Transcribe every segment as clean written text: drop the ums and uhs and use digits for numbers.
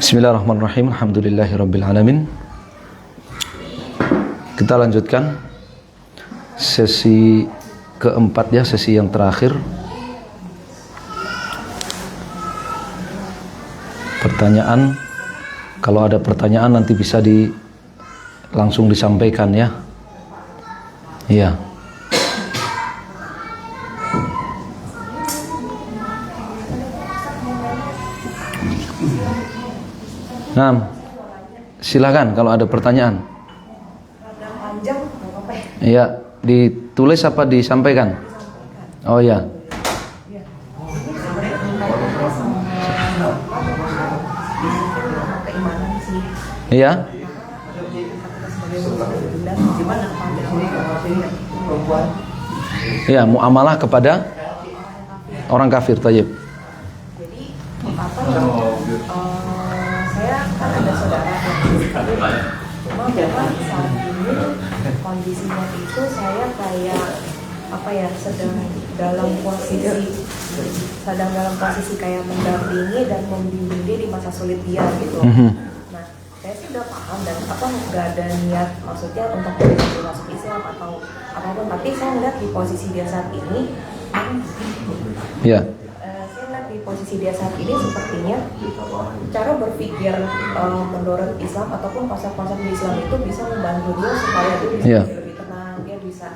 Bismillahirrahmanirrahim. Alhamdulillahirrabbilalamin. Kita lanjutkan sesi keempat ya, sesi yang terakhir. Pertanyaan, kalau ada pertanyaan nanti bisa langsung disampaikan ya. Iya. Nah, silakan kalau ada pertanyaan. Iya, ditulis apa disampaikan? Oh ya. Iya. Iya, muamalah kepada orang kafir, tayyib. Jadi saya kan ada saudara cuma memang saat ini kondisinya itu saya kayak sedang dalam posisi kayak mendampingi dan membimbing dia di masa sulit dia gitu. Nah, saya sih udah paham dan nggak ada niat maksudnya untuk masuk Islam atau apapun, tapi saya melihat di posisi dia saat ini. Iya. Di posisi dia saat ini sepertinya cara berpikir mendorong Islam ataupun konsep-konsep di Islam itu bisa membantu dia supaya dia bisa lebih tenang, dia bisa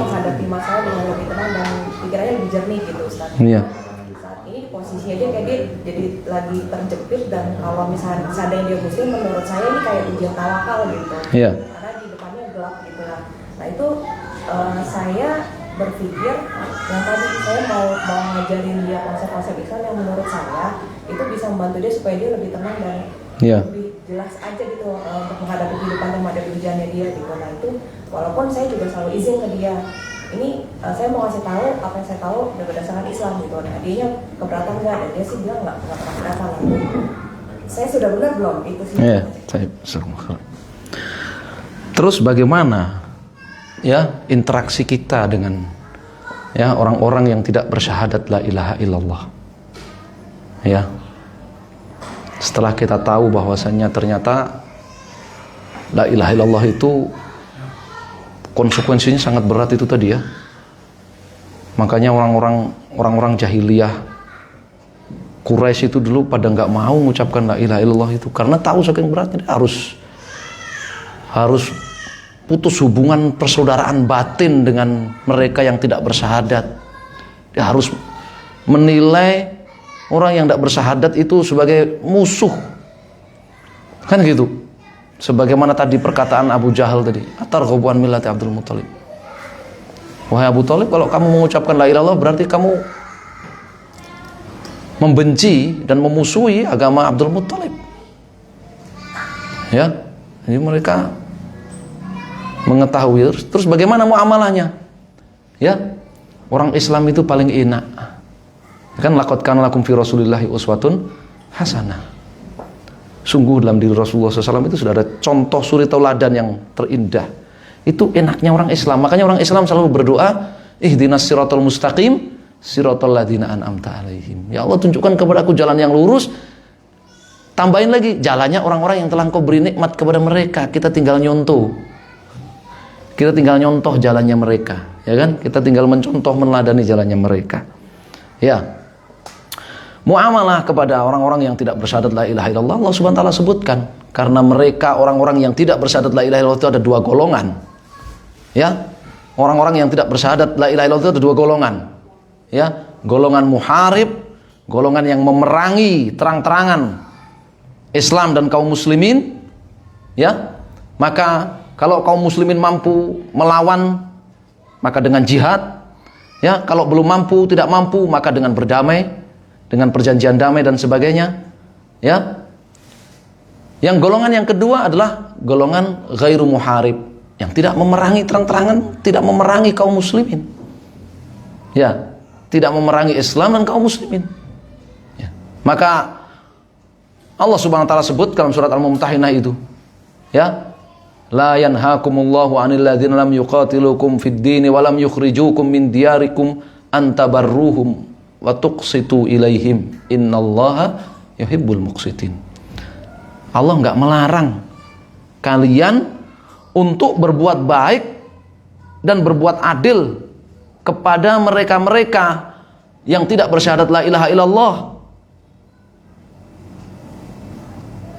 menghadapi masalah dengan lebih tenang dan pikirannya lebih jernih gitu, Ustaz. Saat ini di posisinya dia kayak dia jadi lagi terjepit, dan kalau misalnya seandainya dia muslim, menurut saya ini kayak ujian tawakal gitu. Karena di depannya gelap gitu lah. Nah itu saya berpikir yang tadi saya mau ngajarin dia konsep-konsep Islam yang menurut saya itu bisa membantu dia supaya dia lebih tenang dan lebih jelas aja gitu untuk menghadapi kehidupan dan menghadapi ujiannya dia gitu. Nah itu walaupun saya juga selalu izin ke dia, ini saya mau kasih tahu apa yang saya tahu berdasarkan Islam gitu. Nah dia keberatan nggak? Dan dia sih bilang nggak pernah keberatan. Saya sudah benar belum itu sih? Iya. Terus bagaimana ya interaksi kita dengan ya orang-orang yang tidak bersyahadat la ilaha illallah? Ya, setelah kita tahu bahwasannya ternyata la ilaha illallah itu konsekuensinya sangat berat itu tadi ya. Makanya orang-orang jahiliyah Quraisy itu dulu pada nggak mau mengucapkan la ilaha illallah itu karena tahu saking beratnya, harus putus hubungan persaudaraan batin dengan mereka yang tidak bersyahadat. Dia harus menilai orang yang tidak bersyahadat itu sebagai musuh. Kan gitu. Sebagaimana tadi perkataan Abu Jahal tadi, atarghabu an millati Abdul Muthalib. Wahai Abu Thalib, kalau kamu mengucapkan la ilaha illallah berarti kamu membenci dan memusuhi agama Abdul Muthalib. Ya. Jadi mereka mengetahui. Terus bagaimana muamalahnya? Ya, orang Islam itu paling enak. Kan laqad kana lakum fi Rasulillahi uswatun hasanah. Sungguh dalam diri Rasulullah SAW itu sudah ada contoh suri tauladan yang terindah. Itu enaknya orang Islam. Makanya orang Islam selalu berdoa, ihdinas siratal mustaqim, siratal ladzina an'amta alaihim. Ya Allah, tunjukkan kepadaku jalan yang lurus. Tambahin lagi, jalannya orang-orang yang telah Engkau beri nikmat kepada mereka. Kita tinggal nyontoh. Kita tinggal nyontoh jalannya mereka, ya kan? Kita tinggal mencontoh, meneladani jalannya mereka. Ya. Muamalah kepada orang-orang yang tidak bersyahadat la ilaha illallah, Allah Subhanahu wa taala sebutkan, karena mereka orang-orang yang tidak bersyahadat la ilaha illallah itu ada dua golongan. Ya. Orang-orang yang tidak bersyahadat la ilaha illallah itu ada dua golongan. Ya, golongan muharib, golongan yang memerangi terang-terangan Islam dan kaum muslimin. Ya. Maka kalau kaum muslimin mampu melawan, maka dengan jihad. Ya, kalau belum mampu, tidak mampu, maka dengan berdamai, dengan perjanjian damai dan sebagainya. Ya. Yang golongan yang kedua adalah golongan ghairu muharib, yang tidak memerangi terang-terangan, tidak memerangi kaum muslimin. Ya, tidak memerangi Islam dan kaum muslimin. Ya. Maka Allah Subhanahu wa taala sebut dalam surat Al-Mumtahinah itu, ya, la yanhaakumullahu 'anil ladzina lam yuqatilukum fid din wa lam yukhrijukum min diyarikum an tabarruhum wa tuqsitu ilaihim innallaha yuhibbul muqsitin. Allah enggak melarang kalian untuk berbuat baik dan berbuat adil kepada mereka-mereka yang tidak bersyahadat la ilaha illallah.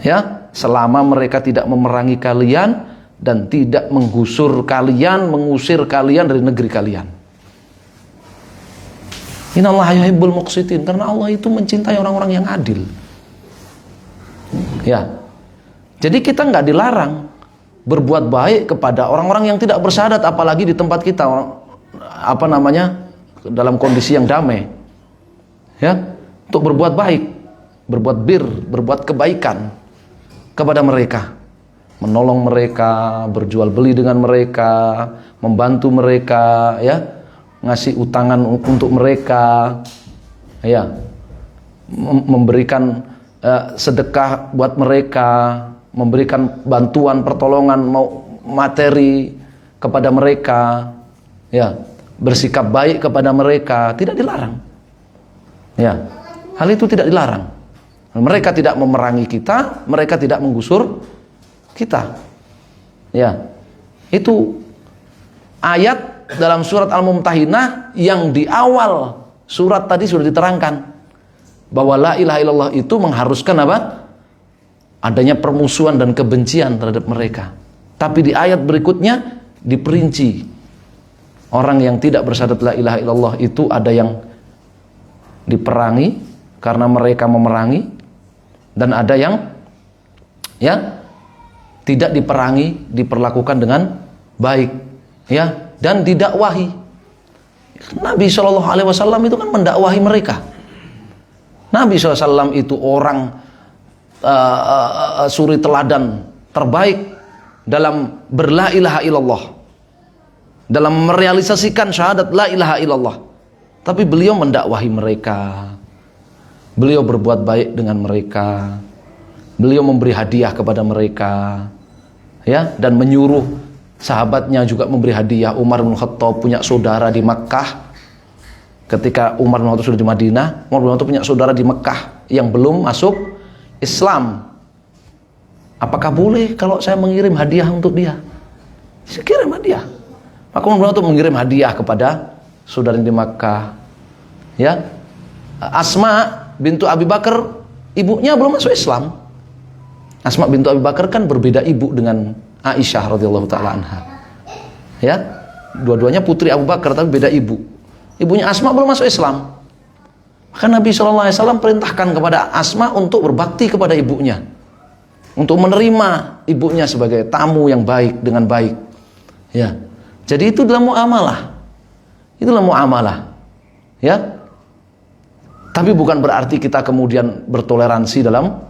Ya, selama mereka tidak memerangi kalian dan tidak menggusur kalian, mengusir kalian dari negeri kalian. Innallaha yuhibbul muqsitin, karena Allah itu mencintai orang-orang yang adil. Ya. Jadi kita nggak dilarang berbuat baik kepada orang-orang yang tidak bersyahadat, apalagi di tempat kita, dalam kondisi yang damai. Ya, untuk berbuat baik, berbuat bir, berbuat kebaikan kepada mereka, menolong mereka, berjual beli dengan mereka, membantu mereka, ya, ngasih utangan untuk mereka, ya, memberikan sedekah buat mereka, memberikan bantuan pertolongan mau materi kepada mereka, ya, bersikap baik kepada mereka, tidak dilarang. Ya, hal itu tidak dilarang. Mereka tidak memerangi kita, mereka tidak menggusur kita. Ya. Itu ayat dalam surat Al-Mumtahinah yang di awal surat tadi sudah diterangkan bahwa la ilaha illallah itu mengharuskan apa? Adanya permusuhan dan kebencian terhadap mereka. Tapi di ayat berikutnya diperinci, orang yang tidak bersyahadat la ilaha illallah itu ada yang diperangi karena mereka memerangi, dan ada yang, ya, tidak diperangi, diperlakukan dengan baik, ya, dan didakwahi. Nabi SAW itu kan mendakwahi mereka. Nabi SAW itu orang suri teladan terbaik dalam berla ilaha illallah, dalam merealisasikan syahadat la ilaha illallah. Tapi beliau mendakwahi mereka, beliau berbuat baik dengan mereka, beliau memberi hadiah kepada mereka, ya, dan menyuruh sahabatnya juga memberi hadiah. Umar bin Khattab punya saudara di Makkah. Ketika Umar bin Khattab sudah di Madinah, Umar bin Khattab punya saudara di Makkah yang belum masuk Islam. Apakah boleh kalau saya mengirim hadiah untuk dia? Saya kirim hadiah. Maka Umar bin Khattab mengirim hadiah kepada saudara di Makkah. Ya, Asma bintu Abi Bakar, ibunya belum masuk Islam. Asma bintu Abi Bakar kan berbeda ibu dengan Aisyah radhiyallahu taala anha. Ya, dua-duanya putri Abu Bakar tapi beda ibu. Ibunya Asma belum masuk Islam. Maka Nabi SAW perintahkan kepada Asma untuk berbakti kepada ibunya, untuk menerima ibunya sebagai tamu yang baik, dengan baik. Ya, jadi itu dalam muamalah. Itulah muamalah. Ya. Tapi bukan berarti kita kemudian bertoleransi dalam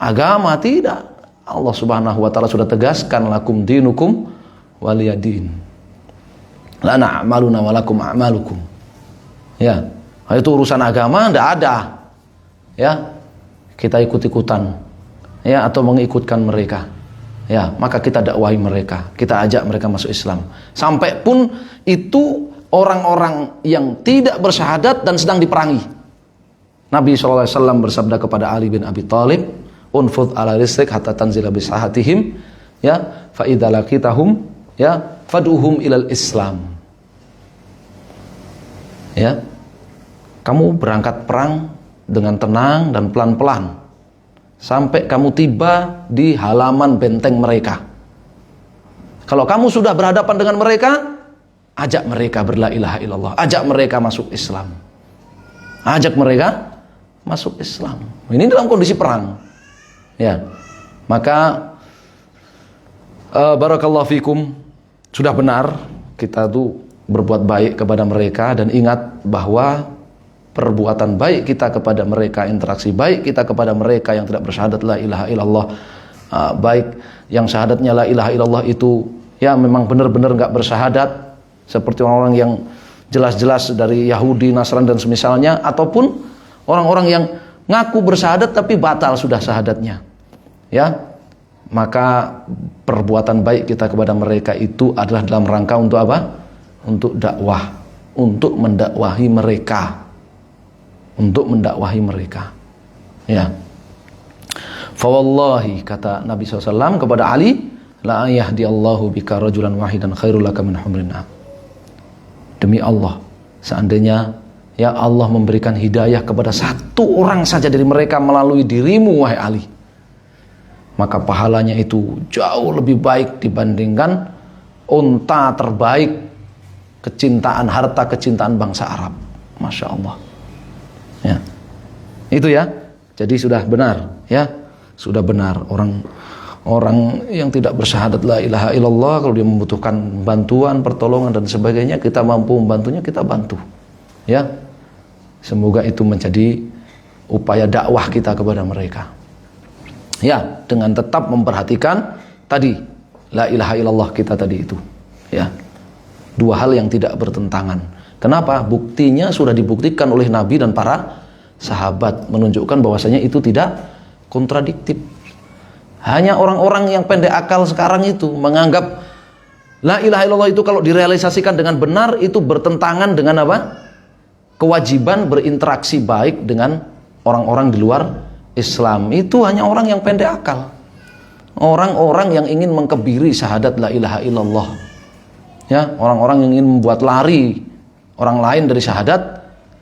agama, tidak. Allah Subhanahu wa taala sudah tegaskan, lakum dinukum waliyadin. Lana a'maluna walakum a'malukum. Ya. Itu urusan agama tidak ada. Ya. Kita ikut-ikutan, ya, atau mengikutkan mereka. Ya, maka kita dakwahi mereka, kita ajak mereka masuk Islam. Sampai pun itu orang-orang yang tidak bersyahadat dan sedang diperangi. Nabi SAW bersabda kepada Ali bin Abi Thalib, unfud ala rislik hatta tanzila bisahatihim, ya, fa idza laqitahum ya, fad'uhum ilal Islam. Ya. Kamu berangkat perang dengan tenang dan pelan-pelan sampai kamu tiba di halaman benteng mereka. Kalau kamu sudah berhadapan dengan mereka, ajak mereka berla ilaha illallah, ajak mereka masuk Islam. Ajak mereka masuk Islam. Ini dalam kondisi perang. Ya. Maka barakallahu fikum, sudah benar kita tuh berbuat baik kepada mereka, dan ingat bahwa perbuatan baik kita kepada mereka, interaksi baik kita kepada mereka yang tidak bersyahadat la ilaha illallah, baik yang syahadatnya la ilaha illallah itu ya memang benar-benar nggak bersyahadat, seperti orang-orang yang jelas-jelas dari Yahudi, Nasrani dan semisalnya, ataupun orang-orang yang ngaku bersyahadat tapi batal sudah syahadatnya, ya, maka perbuatan baik kita kepada mereka itu adalah dalam rangka untuk apa? Untuk dakwah, untuk mendakwahi mereka, untuk mendakwahi mereka. Ya. Fawallahi, kata Nabi SAW kepada Ali, la yahdiyallahu bika rajulan wahidan khairul laka min humrin na'am. Demi Allah, seandainya ya Allah memberikan hidayah kepada satu orang saja dari mereka melalui dirimu wahai Ali, maka pahalanya itu jauh lebih baik dibandingkan unta terbaik kecintaan harta, kecintaan bangsa Arab. Masya Allah. Ya. Itu ya. Jadi sudah benar, ya. Sudah benar, orang yang tidak bersyahadat la ilaha illallah, kalau dia membutuhkan bantuan, pertolongan dan sebagainya, kita mampu membantunya, kita bantu. Ya. Semoga itu menjadi upaya dakwah kita kepada mereka. Ya, dengan tetap memperhatikan tadi la ilaha illallah kita tadi itu. Ya. Dua hal yang tidak bertentangan. Kenapa? Buktinya sudah dibuktikan oleh Nabi dan para sahabat, menunjukkan bahwasanya itu tidak kontradiktif. Hanya orang-orang yang pendek akal sekarang itu menganggap la ilaha illallah itu kalau direalisasikan dengan benar itu bertentangan dengan apa? Kewajiban berinteraksi baik dengan orang-orang di luar Islam. Itu hanya orang yang pendek akal. Orang-orang yang ingin mengkebiri syahadat la ilaha illallah. Ya, orang-orang yang ingin membuat lari orang lain dari syahadat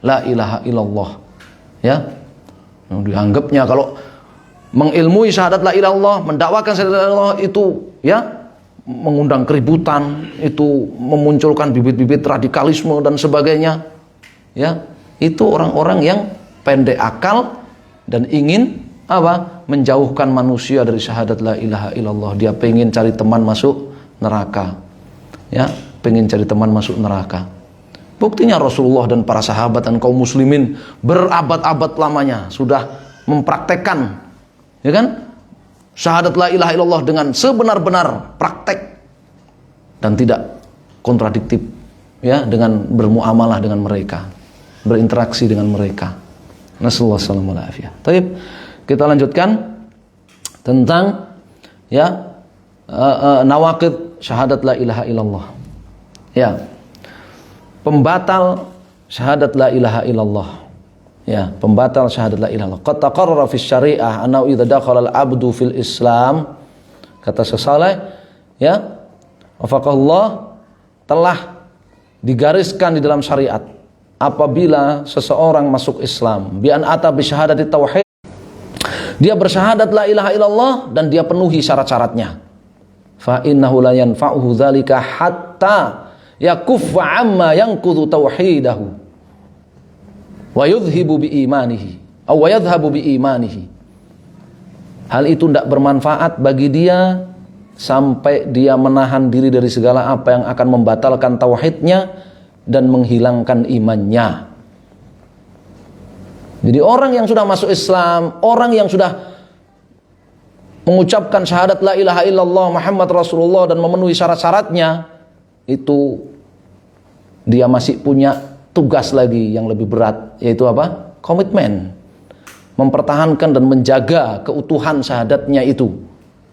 la ilaha illallah. Ya. Dianggapnya kalau mengilmui syahadat la ilaha illallah, mendakwakan syahadat la ilaha illallah itu ya mengundang keributan, itu memunculkan bibit-bibit radikalisme dan sebagainya. Ya, itu orang-orang yang pendek akal dan ingin apa? Menjauhkan manusia dari syahadat la ilaha illallah. Dia pengen cari teman masuk neraka. Ya, pengen cari teman masuk neraka. Buktinya Rasulullah dan para sahabat dan kaum muslimin berabad-abad lamanya sudah mempraktekkan, ya kan, syahadat la ilaha illallah dengan sebenar-benar praktek dan tidak kontradiktif, ya, dengan bermuamalah dengan mereka, berinteraksi dengan mereka. Nasallahu alaihi wasallam. Baik, kita lanjutkan tentang ya nawaqid syahadat la ilaha illallah. Ya. Pembatal syahadat la ilaha illallah. Ya, pembatal syahadat la ilaha illallah. Qad taqarrara fi syariah annahu idza dakhala al-'abdu fil Islam, kata Saleh, ya, wafaqallah, telah digariskan di dalam syariat apabila seseorang masuk Islam bi an ata bi syahadati tauhid, dia bersyahadat la ilaha illallah dan dia penuhi syarat-syaratnya, fa innahu la yanfa'uhu dzalika hatta yakuffa amma yanqudhu tauhidahu wa yudhibu bi imanihi aw yadhhabu bi imanihi. Hal itu tidak bermanfaat bagi dia sampai dia menahan diri dari segala apa yang akan membatalkan tauhidnya dan menghilangkan imannya. Jadi orang yang sudah masuk Islam, orang yang sudah mengucapkan syahadat la ilaha illallah Muhammad Rasulullah dan memenuhi syarat-syaratnya, itu dia masih punya tugas lagi yang lebih berat, yaitu apa? Komitmen, mempertahankan dan menjaga keutuhan syahadatnya itu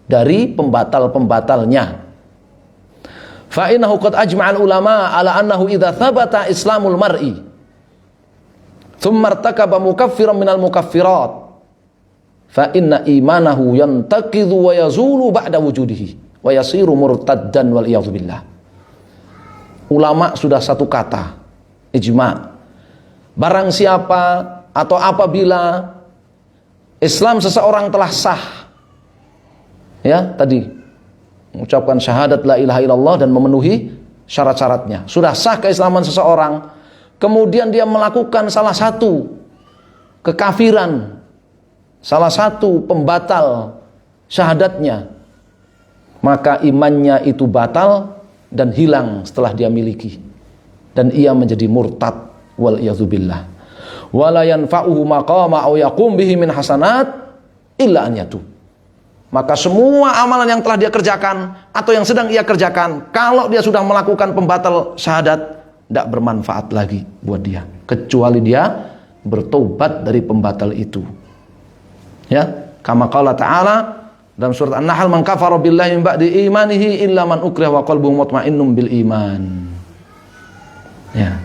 dari pembatal-pembatalnya. Fa innahu qad ajma'al ulama ala annahu idza thabata islamul mar'i thumma irtakaba mukaffiran minal mukaffirat fa inna imanahu yantaqidhu wa yazulu ba'da wujudihi wa yasiru murtaddan wal iyadzubillah. Ulama sudah satu kata, ijma. Barang siapa atau apabila Islam seseorang telah sah, ya tadi mengucapkan syahadat la ilaha illallah dan memenuhi syarat-syaratnya, sudah sah keislaman seseorang, kemudian dia melakukan salah satu kekafiran, salah satu pembatal syahadatnya, maka imannya itu batal dan hilang setelah dia miliki, dan ia menjadi murtad wal iyadzubillah. Wala yanfa'uhu maqama aw yaqum bihi min hasanat illa an yatub. Maka semua amalan yang telah dia kerjakan atau yang sedang ia kerjakan, kalau dia sudah melakukan pembatal syahadat, tidak bermanfaat lagi buat dia, kecuali dia bertobat dari pembatal itu. Ya, kama qala ta'ala dalam surat An-Nahl, man kafara billahi min ba'di imanihi illa man ukriha wa qalbuhu mutmainnun bil iman. Ya.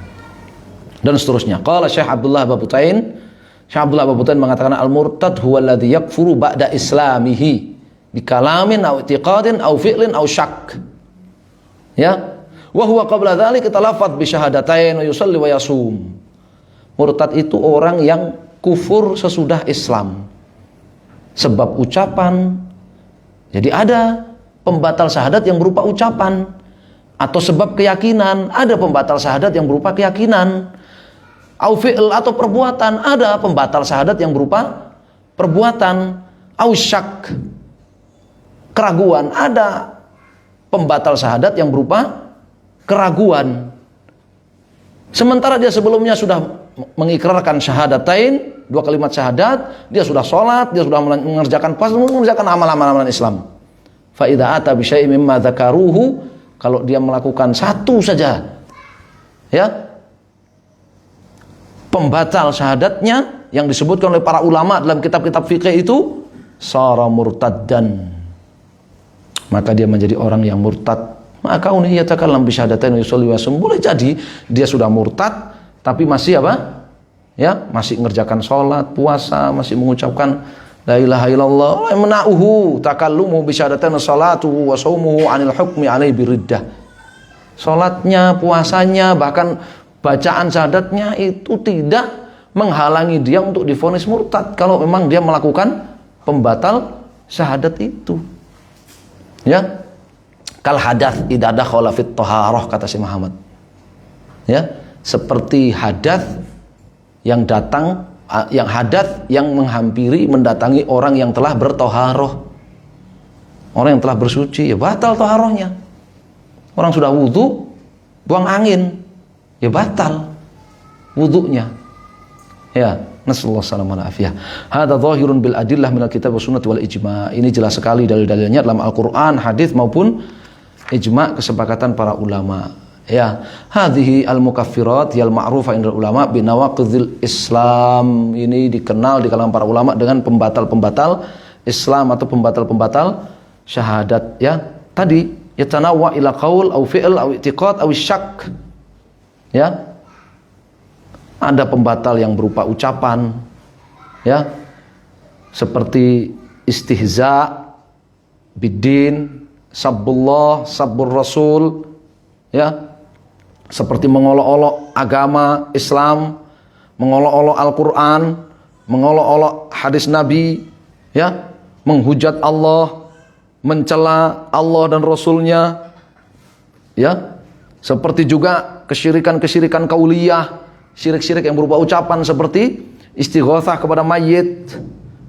Dan seterusnya. Qala Syekh Abdullah Babutain, Syekh Abdullah Babutain mengatakan al-murtad huwa alladhi yakfuru ba'da islamihi bi kalamin aw i'tiqadin aw fi'lin aw syak. Ya. Wa huwa qabla dzalika talaffadz bi syahadatain wa yusalli wa yasum. Murtad itu orang yang kufur sesudah Islam. Sebab ucapan. Jadi ada pembatal syahadat yang berupa ucapan, atau sebab keyakinan, ada pembatal syahadat yang berupa keyakinan. Au fi'l atau perbuatan, ada pembatal syahadat yang berupa perbuatan. Au syak, keraguan, ada pembatal syahadat yang berupa keraguan. Sementara dia sebelumnya sudah mengikrarkan syahadatain, dua kalimat syahadat, dia sudah sholat, dia sudah mengerjakan puasa, mengerjakan amalan-amalan Islam. Fa idza ata bi syai'in mimma dzakaruhu, kalau dia melakukan satu saja, ya, pembatal syahadatnya yang disebutkan oleh para ulama dalam kitab-kitab fikih itu, sara murtaddan, maka dia menjadi orang yang murtad. Maka unih yatakallam bi syahadatain wa yusalli wa yasum, boleh jadi dia sudah murtad tapi masih apa? Ya, masih mengerjakan sholat, puasa, masih mengucapkan la ilaha illallah. Mena'uhu takallumu bi syahadatain salatuhu wa shaumuhu 'anil hukmi 'alaihi biriddah. Salatnya, puasanya, bahkan bacaan syahadatnya itu tidak menghalangi dia untuk divonis murtad kalau memang dia melakukan pembatal syahadat itu. Ya. Kal hadath idza dakhala fit thaharah, kata Syekh Muhammad. Ya, seperti hadath yang datang, yang hadath yang menghampiri, mendatangi orang yang telah bertoharoh, orang yang telah bersuci, ya batal toharohnya. Orang sudah wudu, buang angin, ya batal wudunya. Ya, nasallahu alaihi wasallam. Hada zahirun bil adillah minal kitab was sunnah wal ijma'. Ini jelas sekali dalil-dalilnya dalam Al-Qur'an, hadis maupun ijma', kesepakatan para ulama. Ya, hadhihi al-mukaffirat yal ma'rufah indal ulama bi nawaqidil Islam. Ini dikenal di kalangan para ulama dengan pembatal-pembatal Islam atau pembatal-pembatal syahadat. Ya, tadi yatanawwa ila qaul au fi'l au i'tiqad au syak. Ya. Ada pembatal yang berupa ucapan, ya, seperti istihza bidin, sabbullah, sabbur rasul, ya, seperti mengolok-olok agama Islam, mengolok-olok Al-Quran, mengolok-olok hadis Nabi, ya, menghujat Allah, mencela Allah dan Rasulnya, ya, seperti juga kesyirikan-kesyirikan kauliyah, syirik-syirik yang berupa ucapan seperti istighatsah kepada mayit,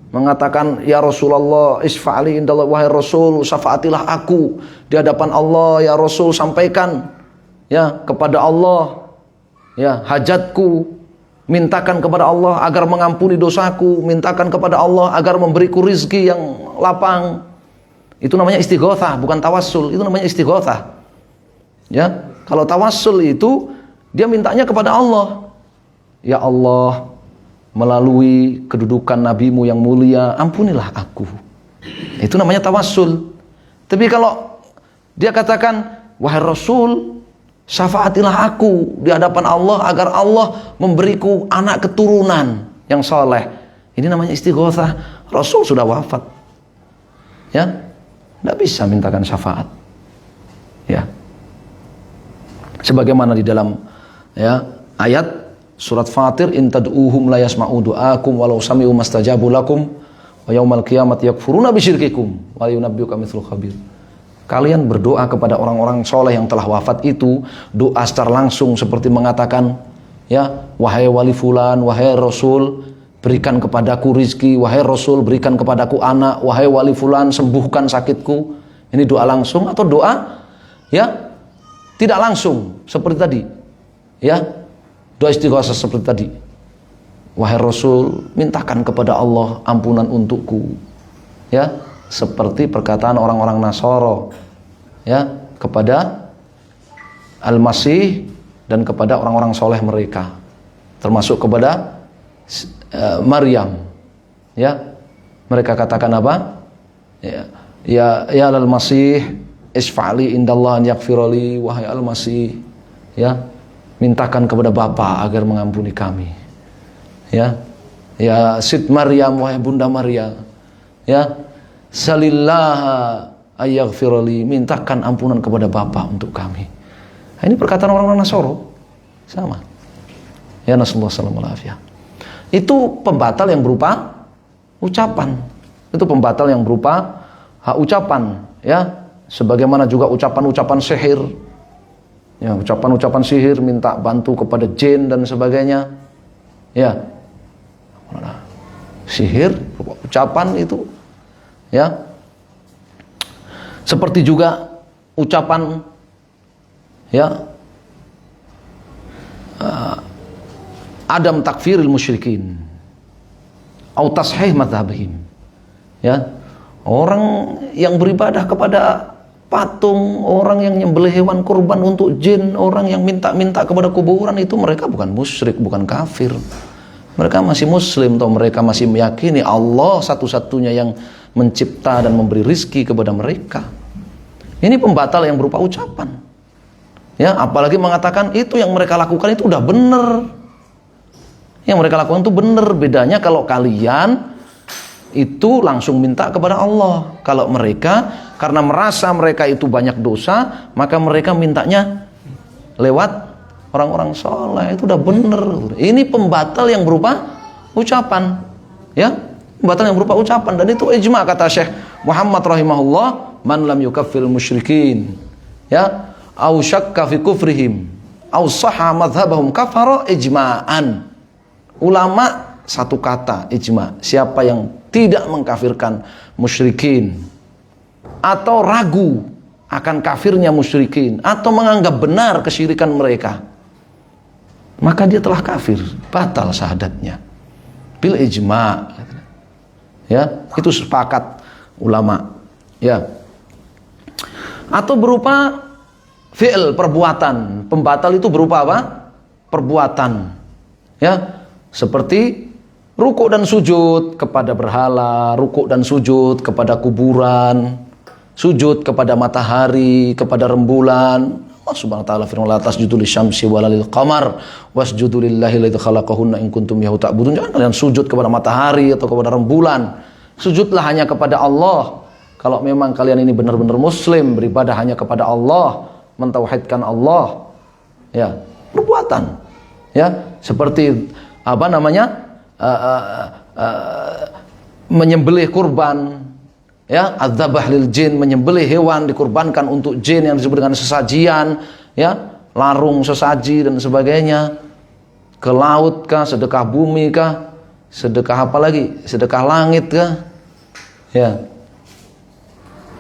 mengatakan ya Rasulullah isfa'li indallah, wahai Rasul syafaatilah aku di hadapan Allah, ya Rasul sampaikan ya kepada Allah ya hajatku, mintakan kepada Allah agar mengampuni dosaku, mintakan kepada Allah agar memberiku rizki yang lapang. Itu namanya istighatsah, bukan tawassul. Itu namanya istighatsah. Ya, kalau tawassul itu dia mintanya kepada Allah. Ya Allah, melalui kedudukan nabimu yang mulia, ampunilah aku. Itu namanya tawassul. Tapi kalau dia katakan, wahai Rasul, syafaatilah aku di hadapan Allah agar Allah memberiku anak keturunan yang soleh. Ini namanya istighatsah. Rasul sudah wafat. Ya. Tidak bisa mintakan syafaat. Ya. Sebagaimana di dalam ayat surat Fatir, in tad'uhum la yasma'u du'akum walau sami'u mastajabu lakum wa yaumal qiyamati yakfuruna bisyirkikum wa yunabbiuka mithlu khabir. Kalian berdoa kepada orang-orang soleh yang telah wafat itu, doa secara langsung seperti mengatakan, ya, wahai wali fulan, wahai Rasul, berikan kepadaku rizki, wahai Rasul, berikan kepadaku anak, wahai wali fulan, sembuhkan sakitku. Ini doa langsung atau doa ya tidak langsung seperti tadi. Ya, doa istighosah seperti tadi. Wahai Rasul, mintakan kepada Allah ampunan untukku. Ya, seperti perkataan orang-orang Nasara ya kepada Al-Masih dan kepada orang-orang soleh mereka, termasuk kepada Maryam. Ya, mereka katakan apa? Ya Al-Masih isfa'li indallah an yaghfirali, wahai Al-Masih, ya, mintakan kepada Bapa agar mengampuni kami. Ya Sid Maryam, wahai Bunda Maryam, ya, salillaha ayaghfirali, mintakan ampunan kepada Bapa untuk kami. Nah, ini perkataan orang-orang Nasoro sama. Ya, nasallahu alaihi. Itu pembatal yang berupa ucapan. Itu pembatal yang berupa ucapan, ya. Sebagaimana juga ucapan-ucapan sihir. Ya, ucapan-ucapan sihir minta bantu kepada jin dan sebagainya. Ya. Sihir, ucapan itu, ya. Seperti juga ucapan, ya, adam takfiril musyrikin au tashih madhabihim. Ya, orang yang beribadah kepada patung, orang yang nyembelih hewan kurban untuk jin, orang yang minta-minta kepada kuburan, itu mereka bukan musyrik, bukan kafir. Mereka masih muslim, atau mereka masih meyakini Allah satu-satunya yang mencipta dan memberi rizki kepada mereka. Ini pembatal yang berupa ucapan. Ya, apalagi mengatakan itu yang mereka lakukan itu udah benar. Yang mereka lakukan itu benar. Bedanya kalau kalian itu langsung minta kepada Allah. Kalau mereka karena merasa mereka itu banyak dosa, maka mereka mintanya lewat orang-orang soleh. Itu udah benar. Ini pembatal yang berupa ucapan. Ya, pembatal yang berupa ucapan. Dan itu ijma, kata Syekh Muhammad rahimahullah, man lam yukaffiril musyrikin, ya, au syakka fi kufrihim au sahha madhhabahum kafara ijma'an. Ulama satu kata ijma, siapa yang tidak mengkafirkan musyrikin atau ragu akan kafirnya musyrikin atau menganggap benar kesyirikan mereka, maka dia telah kafir, batal syahadatnya bil ijma. Ya, itu sepakat ulama. Ya. Atau berupa fi'il, perbuatan. Pembatal itu berupa apa? Perbuatan. Ya, seperti rukuk dan sujud kepada berhala, rukuk dan sujud kepada kuburan, sujud kepada matahari, kepada rembulan. Allah Subhanahu wa taala firman, la tasjudu lisyamsi wala lil qamar wasjudu lillahi alladzi khalaqahunna in kuntum iyyahu ta'budun. Jangan kalian sujud kepada matahari atau kepada rembulan. Sujudlah hanya kepada Allah. Kalau memang kalian ini benar-benar muslim, beribadah hanya kepada Allah, mentauhidkan Allah. Ya, perbuatan. Ya, seperti apa namanya? Menyembelih kurban. Ya, adzabah lil jin, menyembelih hewan dikurbankan untuk jin yang disebut dengan sesajian, ya, larung sesaji dan sebagainya. Ke laut kah, sedekah bumi kah, sedekah apa lagi? Sedekah langit kah? Ya.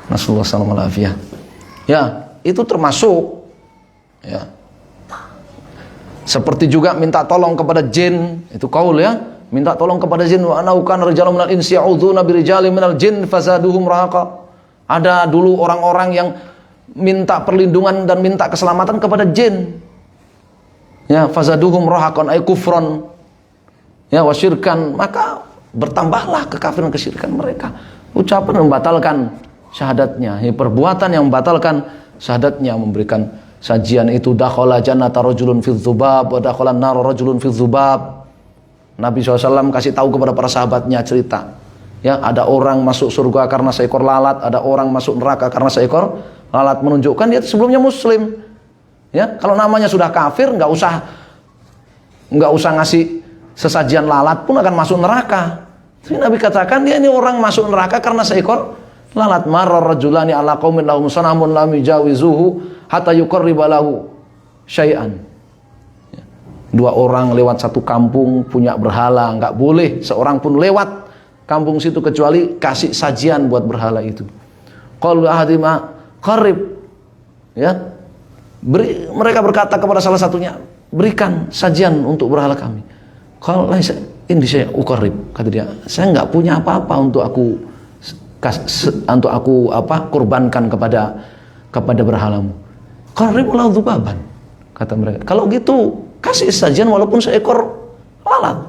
Nasallallahu alaihi. Ya, itu termasuk, ya. Seperti juga minta tolong kepada jin, itu qaul, ya. Minta tolong kepada jin, wa anau kana rijalun minal insi ya'udzuna birijalin minal jin fazaduhum rahaqa. Ada dulu orang-orang yang minta perlindungan dan minta keselamatan kepada jin. Ya, fazaduhum rahaqan ay kufran. Ya, wasyirkan, maka bertambahlah kekafiran kesyirikan mereka. Ucapan membatalkan syahadatnya, perbuatan yang membatalkan syahadatnya, memberikan sajian itu dakhala jannata rajulun fi dzubab wa dakhala an-nar rajulun fi dzubab. Nabi SAW kasih tahu kepada para sahabatnya cerita, Ya, ada orang masuk surga karena seekor lalat, ada orang masuk neraka karena seekor lalat, menunjukkan dia sebelumnya muslim. Ya, kalau namanya sudah kafir, nggak usah ngasih sesajian lalat pun akan masuk neraka. Tapi Nabi katakan dia ini orang masuk neraka karena seekor lalat. Marar rajulani ala qaumin lahum sanamun lam yujawizuhu hatta yuqarriba lahu syai'an. Dua orang lewat satu kampung punya berhala, nggak boleh seorang pun lewat kampung situ kecuali kasih sajian buat berhala itu. Qalu ahadima qarib. Ya. Mereka berkata kepada salah satunya, berikan sajian untuk berhala kami. Kalau ini saya uqarib, kata dia, saya nggak punya apa-apa untuk aku kurbankan kepada berhalamu. Qarib la dzubaban, kata mereka. Kalau gitu kasih sajian walaupun seekor lalat.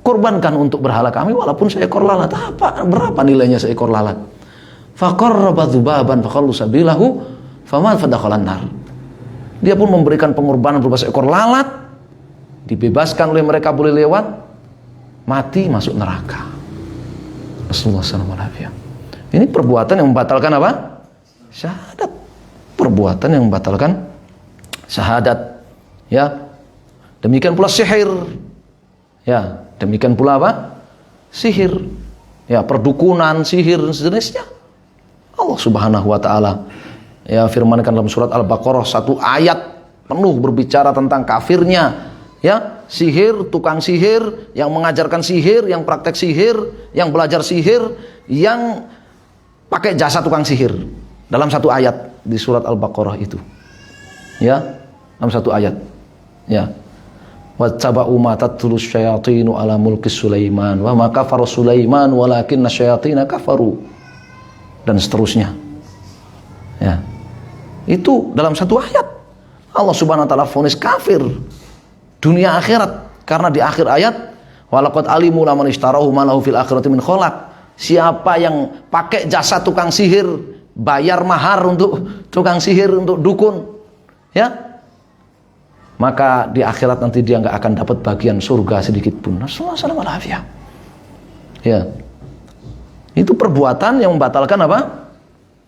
Kurbankan untuk berhala kami walaupun seekor lalat. Berapa nilainya seekor lalat? Faqarraba dzubaban faqallu sabilahu faman fadakhalan nar. Dia pun memberikan pengorbanan berupa seekor lalat, dibebaskan oleh mereka boleh lewat, mati masuk neraka. Rasulullah SAW. Ini perbuatan yang membatalkan apa? Syahadat. Perbuatan yang membatalkan syahadat. Ya. Demikian pula sihir. Ya. Demikian pula apa? Sihir. Ya, perdukunan, sihir dan sejenisnya. Allah Subhanahu wa taala ya firmankan dalam surat Al-Baqarah, satu ayat penuh berbicara tentang kafirnya ya, sihir, tukang sihir, yang mengajarkan sihir, yang praktek sihir, yang belajar sihir, yang pakai jasa tukang sihir. Dalam satu ayat di surat Al-Baqarah itu. Ya, dalam satu ayat. Ya. Wattaba'u ma tatlus syayatinu ala mulki Sulaiman wa ma kafara Sulaiman walakinna syayatina kafaru, dan seterusnya. Ya. Itu dalam satu ayat Allah Subhanahu wa taala vonis kafir dunia akhirat, karena di akhir ayat walaqad alimu laman ishtarahu ma lahu fil akhirati min khalaq. Siapa yang pakai jasa tukang sihir, bayar mahar untuk tukang sihir, untuk dukun, ya, maka di akhirat nanti dia nggak akan dapat bagian surga sedikit pun. Nasallallahu alaihi. Ya. Itu perbuatan yang membatalkan apa?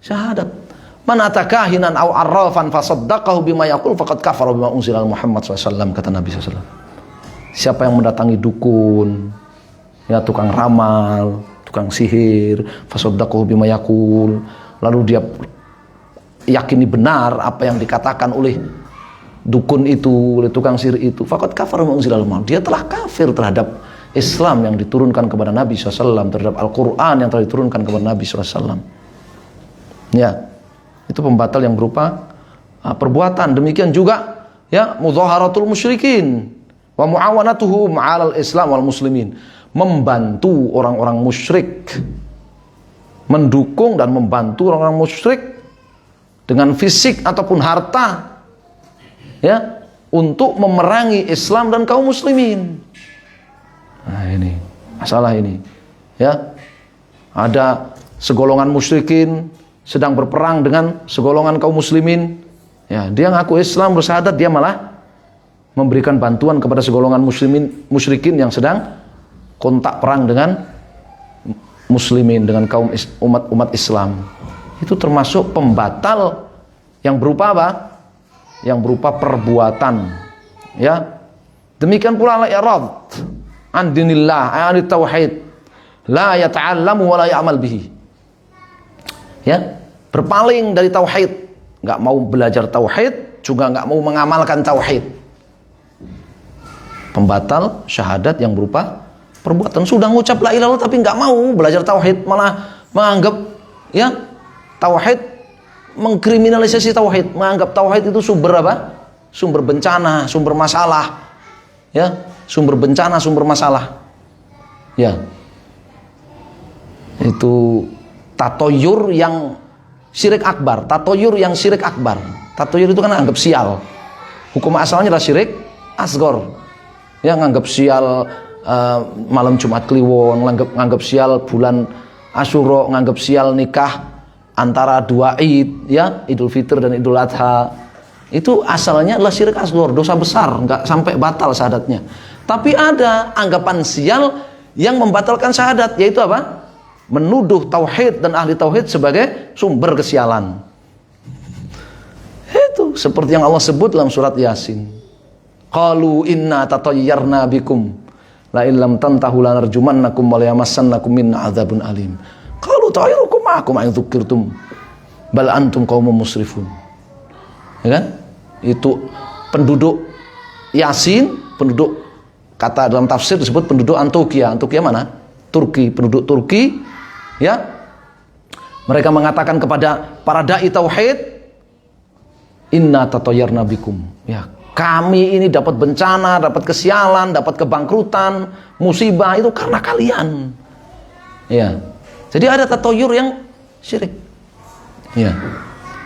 Syahadat. Man atakahinan aw arrafan fasaddaqahu bima yaqul faqad kafara bima unzila Muhammad SAW, kata Nabi SAW. Siapa yang mendatangi dukun, ya, tukang ramal, tukang sihir, fasaddaqahu bima yaqul, lalu dia yakini benar apa yang dikatakan oleh dukun itu, oleh tukang sihir itu, faqad kafara bima unzila Muhammad. Dia telah kafir terhadap Islam yang diturunkan kepada Nabi SAW, terhadap Al-Quran yang telah diturunkan kepada Nabi SAW. Ya, itu pembatal yang berupa perbuatan. Demikian juga ya mudhaharatul musyrikin wa muawanatuhum 'alal Islam wal muslimin, membantu orang-orang musyrik, mendukung dan membantu orang-orang musyrik dengan fisik ataupun harta, ya, untuk memerangi Islam dan kaum muslimin. Nah, ini masalah ini, ya. Ada segolongan musyrikin sedang berperang dengan segolongan kaum muslimin, ya, dia ngaku Islam, bersyahadat, dia malah memberikan bantuan kepada segolongan musyrikin yang sedang kontak perang dengan muslimin, dengan kaum umat Islam. Itu termasuk pembatal yang berupa apa? Yang berupa perbuatan, ya. Demikian pula al-i'rad an dinillah, an tauhid, la yata'allamu wa la ya'mal bihi. Ya, berpaling dari tauhid, nggak mau belajar tauhid, juga nggak mau mengamalkan tauhid. Pembatal syahadat yang berupa perbuatan. Sudah ngucap la ilaha illallah tapi nggak mau belajar tauhid, malah menganggap, ya, tauhid, mengkriminalisasi tauhid, menganggap tauhid itu sumber apa? Sumber bencana, sumber masalah, ya, sumber bencana, sumber masalah, ya. Itu tatoyur yang syirik akbar. Tatoyur yang syirik akbar. Tatoyur itu kan anggap sial. Hukum asalnya adalah syirik asgor. Ya, nganggap sial malam Jumat Kliwon, nganggap sial bulan Asyura, nganggap sial nikah antara dua Id, ya, Idul Fitri dan Idul Adha. Itu asalnya adalah syirik asgor, dosa besar, nggak sampai batal syahadatnya. Tapi ada anggapan sial yang membatalkan syahadat, yaitu apa? Menuduh tauhid dan ahli tauhid sebagai sumber kesialan. Itu seperti yang Allah sebut dalam surat Yasin. Qalu inna tatayyarna bikum la illam tantahu lanarjumannakum wa la yamassannakum minna adzabun alim. Qalu ta'irukum ma'akum ay dzukirtum bal antum qaumun musrifun. Ya kan? Itu penduduk Yasin, penduduk, kata dalam tafsir disebut penduduk Antokia. Antokia mana? Turki, penduduk Turki. Ya, mereka mengatakan kepada para dai tauhid, inna tatayyarna bikum. Ya, kami ini dapat bencana, dapat kesialan, dapat kebangkrutan, musibah itu karena kalian. Ya, jadi ada tatoyur yang syirik. Ya,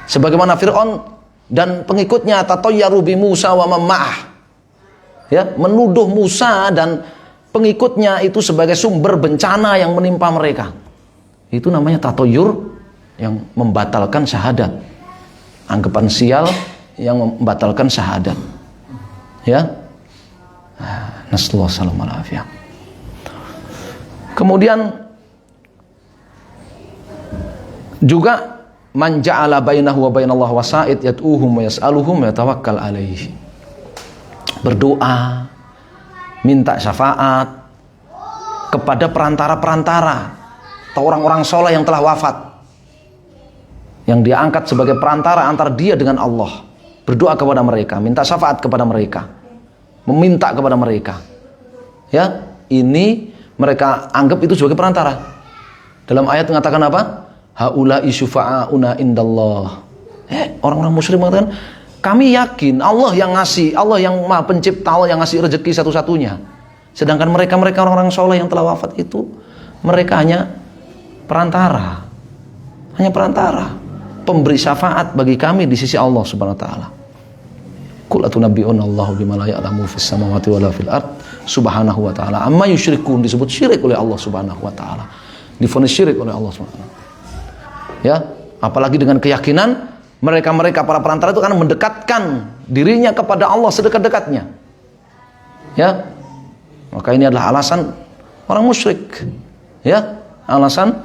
sebagaimana Fir'aun dan pengikutnya tatayyaru bi Musa wa mamma'ah. Ya, menuduh Musa dan pengikutnya itu sebagai sumber bencana yang menimpa mereka. Itu namanya tatoyur yang membatalkan syahadat. Anggapan sial yang membatalkan syahadat. Ya. Nasallahu alaihi wasallam. Kemudian juga man ja'ala bainahu wa bainallahi wasa'id yad'uhum wa yas'aluhum wa yatawakkal alaihi. Berdoa, minta syafaat kepada perantara-perantara atau orang-orang soleh yang telah wafat, yang dia angkat sebagai perantara antara dia dengan Allah. Berdoa kepada mereka, minta syafaat kepada mereka, meminta kepada mereka. Ya, ini mereka anggap itu sebagai perantara. Dalam ayat mengatakan apa? Haula'i syufa'auna indallah. Orang-orang musyrik mengatakan, kami yakin Allah yang ngasih, Allah yang Maha Pencipta, Allah yang ngasih rezeki satu-satunya. Sedangkan mereka orang-orang soleh yang telah wafat itu, mereka hanya perantara, hanya perantara, pemberi syafaat bagi kami di sisi Allah Subhanahu wa taala. Qul atunabbi'una Allahu bima la ya'lamu fis samawati wala fil ard subhanahu wa ta'ala amma yusyrikun, disebut syirik oleh Allah Subhanahu wa taala, divonis syirik oleh Allah Subhanahu wa taala. Ya, apalagi dengan keyakinan mereka para perantara itu akan mendekatkan dirinya kepada Allah sedekat-dekatnya. Ya, maka ini adalah alasan orang musyrik. Ya, alasan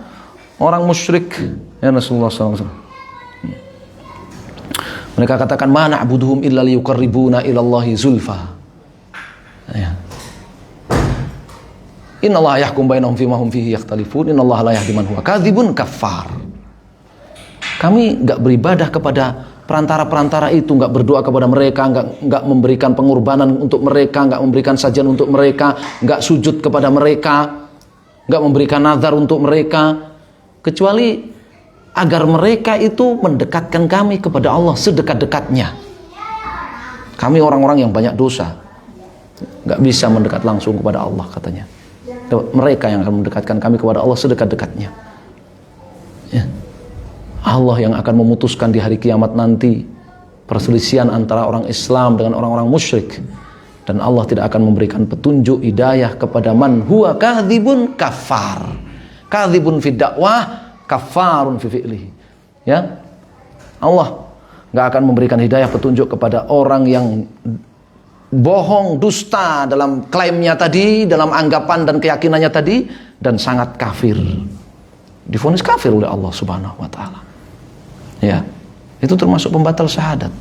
orang musyrik. Ya Rasulullah SAW. Mereka katakan ma na'buduhum illa liyuqarribuna ilallahi zulfa. Ya. Innallaha yahkum bainahum fima hum fihi yakhtalifun innallaha la yahdi man huwa kadzibun kafar. Kami enggak beribadah kepada perantara-perantara itu, enggak berdoa kepada mereka, enggak memberikan pengorbanan untuk mereka, enggak memberikan sajian untuk mereka, enggak sujud kepada mereka, enggak memberikan nazar untuk mereka, kecuali agar mereka itu mendekatkan kami kepada Allah sedekat-dekatnya. Kami orang-orang yang banyak dosa, enggak bisa mendekat langsung kepada Allah, katanya. Mereka yang akan mendekatkan kami kepada Allah sedekat-dekatnya. Ya. Allah yang akan memutuskan di hari kiamat nanti perselisihan antara orang Islam dengan orang-orang musyrik, dan Allah tidak akan memberikan petunjuk hidayah kepada man huwa kadzibun kafar. Kadzibun fi dakwah, kafarun fi fi'lihi. Ya. Allah enggak akan memberikan hidayah petunjuk kepada orang yang bohong, dusta dalam klaimnya tadi, dalam anggapan dan keyakinannya tadi, dan sangat kafir. Divonis kafir oleh Allah Subhanahu wa taala. Ya, itu termasuk pembatal syahadat.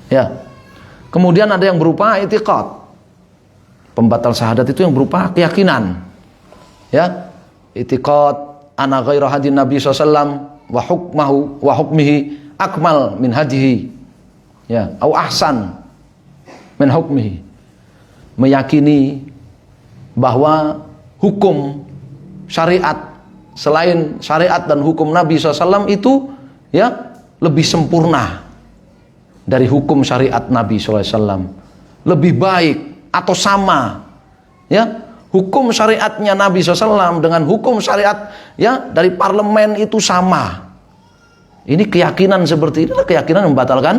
Ya. Kemudian ada yang berupa i'tiqad. Pembatal syahadat itu yang berupa keyakinan. Ya. I'tiqad ana ghairu hadin Nabi sallallahu wa hukmuhu wa hukmihi akmal min hadihi. Ya, au ahsan min hukmihi. Meyakini bahwa hukum syariat selain syariat dan hukum Nabi SAW itu ya lebih sempurna dari hukum syariat Nabi SAW, lebih baik atau sama. Ya, hukum syariatnya Nabi SAW dengan hukum syariat ya dari parlemen itu sama. Ini keyakinan seperti ini adalah keyakinan membatalkan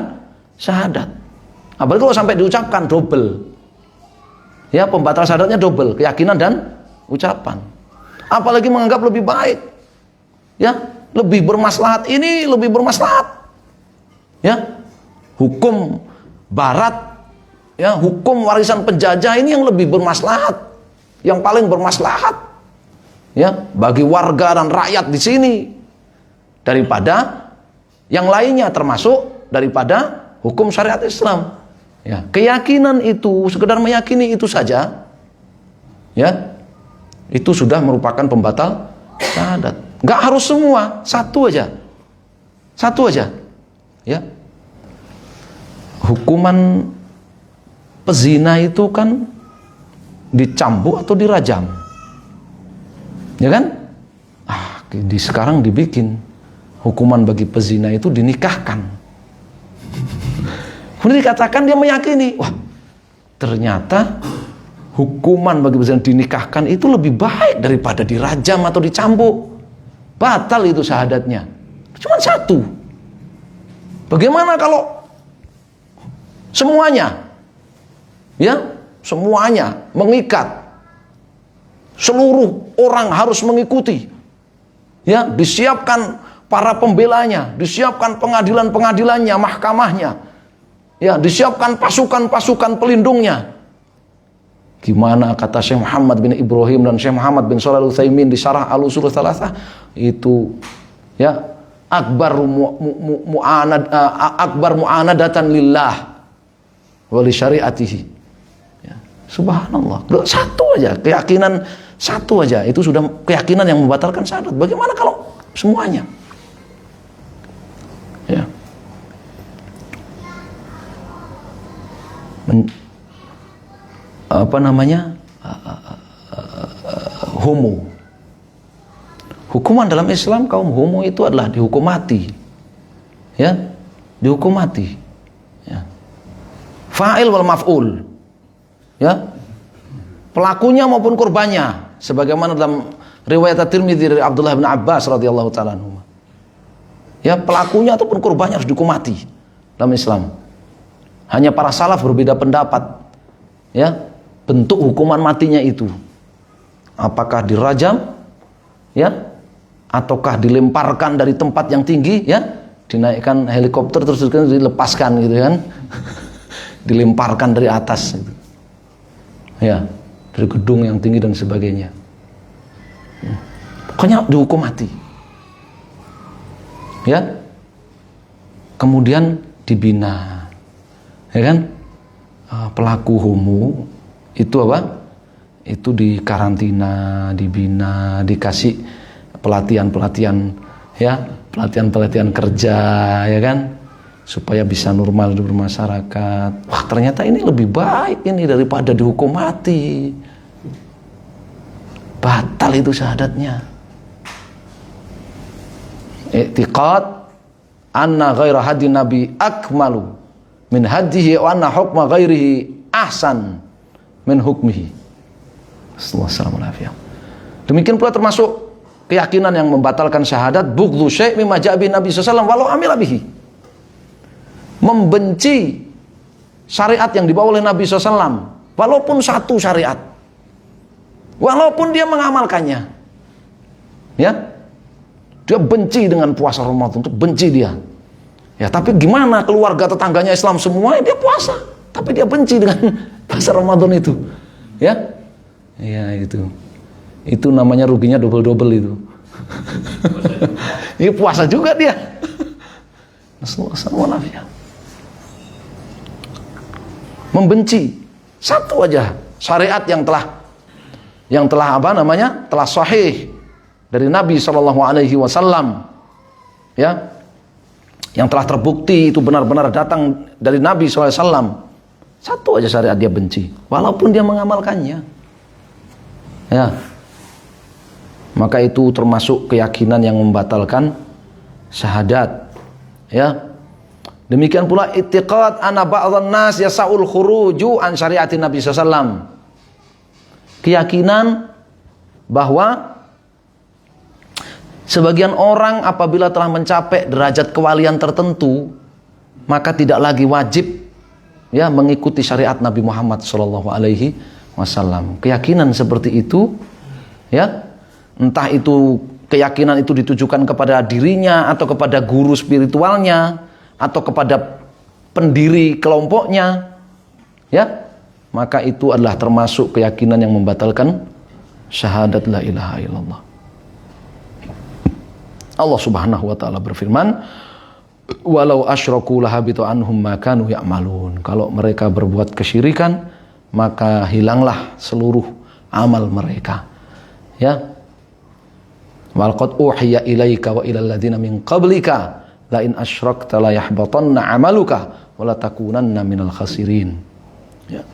syahadat. Apalagi kalau sampai diucapkan double. Ya, pembatal syahadatnya double, keyakinan dan ucapan. Apalagi menganggap lebih baik. Ya, lebih bermaslahat, ini lebih bermaslahat. Ya. Hukum barat, ya, hukum warisan penjajah ini yang lebih bermaslahat yang paling bermaslahat ya bagi warga dan rakyat di sini daripada yang lainnya, termasuk daripada hukum syariat Islam. Ya, keyakinan itu, sekedar meyakini itu saja, ya, itu sudah merupakan pembatal syahadat. Nggak harus semua, satu aja, ya. Hukuman pezina itu kan dicambuk atau dirajam, ya kan? Sekarang dibikin hukuman bagi pezina itu dinikahkan. Kemudian dikatakan dia meyakini, wah ternyata hukuman bagi pezina dinikahkan itu lebih baik daripada dirajam atau dicambuk. Batal itu syahadatnya. Cuma satu. Bagaimana kalau semuanya, ya, semuanya mengikat, seluruh orang harus mengikuti, ya, disiapkan para pembelanya, disiapkan pengadilan-pengadilannya, mahkamahnya, ya, disiapkan pasukan-pasukan pelindungnya. Gimana kata Syekh Muhammad bin Ibrahim dan Syekh Muhammad bin Shalih Al-Utsaimin di Syarah Al-Ushul Tsalatsah, itu ya akbar mu'anadatan lillah wa li syariatihi. Ya, subhanallah. Satu aja, keyakinan satu aja itu sudah keyakinan yang membatalkan syahadat. Bagaimana kalau semuanya? Ya. Homo. Hukuman dalam Islam kaum homo itu adalah dihukum mati. Ya, dihukum mati. Ya. Fa'il wal maf'ul. Ya. Pelakunya maupun korbannya, sebagaimana dalam riwayat At-Tirmidzi dari Abdullah bin Abbas radhiyallahu taala anhu. Ya, pelakunya ataupun korbannya harus dihukum mati dalam Islam. Hanya para salaf berbeda pendapat. Ya, bentuk hukuman matinya itu. Apakah dirajam? Ya, ataukah dilemparkan dari tempat yang tinggi, ya, dinaikkan helikopter terus dilepaskan gitu kan, dilemparkan dari atas gitu. Ya, dari gedung yang tinggi dan sebagainya. Pokoknya dihukum mati, ya. Kemudian dibina, ya kan, pelaku homo itu apa, itu dikarantina, dibina, dikasih pelatihan-pelatihan, ya, pelatihan kerja, ya kan, supaya bisa normal di bermasyarakat. Wah, ternyata ini lebih baik ini daripada dihukum mati. Batal itu syahadatnya. I'tiqad anna ghaira hadi nabi akmalu min hadihi wa anna hukma ghairihi ahsan min hukmihi. Sallallahu alaihi wasallam. Demikian pula termasuk keyakinan yang membatalkan syahadat, bughdhu syai' mimma ja'a bihi Nabi sallallahu alaihi wasallam walau amila bihi. Membenci syariat yang dibawa oleh Nabi SAW, walaupun satu syariat, walaupun dia mengamalkannya, ya, dia benci dengan puasa Ramadan, untuk benci dia, ya, tapi gimana keluarga tetangganya Islam semua, dia puasa, tapi dia benci dengan puasa Ramadan itu, ya, itu namanya ruginya double itu. Ini puasa juga dia. Assalamualaikum. Membenci satu aja syariat yang telah apa namanya, telah sahih dari Nabi SAW, ya, yang telah terbukti itu benar-benar datang dari Nabi SAW. Satu aja syariat dia benci, walaupun dia mengamalkannya, ya. Maka itu termasuk keyakinan yang membatalkan syahadat, ya. Demikian pula i'tiqad anna ba'dhan nas yasa'ul khuruju an syariatin Nabi sallallahu. Keyakinan bahwa sebagian orang apabila telah mencapai derajat kewalian tertentu, maka tidak lagi wajib, ya, mengikuti syariat Nabi Muhammad sallallahu alaihi wasallam. Keyakinan seperti itu, ya, entah itu keyakinan itu ditujukan kepada dirinya atau kepada guru spiritualnya atau kepada pendiri kelompoknya, ya, maka itu adalah termasuk keyakinan yang membatalkan syahadat la ilaha illallah. Allah Subhanahu wa taala berfirman, walau asyraku lahabitu anhum ma kanu ya'malun. Kalau mereka berbuat kesyirikan, maka hilanglah seluruh amal mereka. Ya. Walqad uhiya ilaika wa ilal ladzina min qablika la in asyrakta la yahbatanna 'amaluka wa la takunanna minal khasirin. Ya.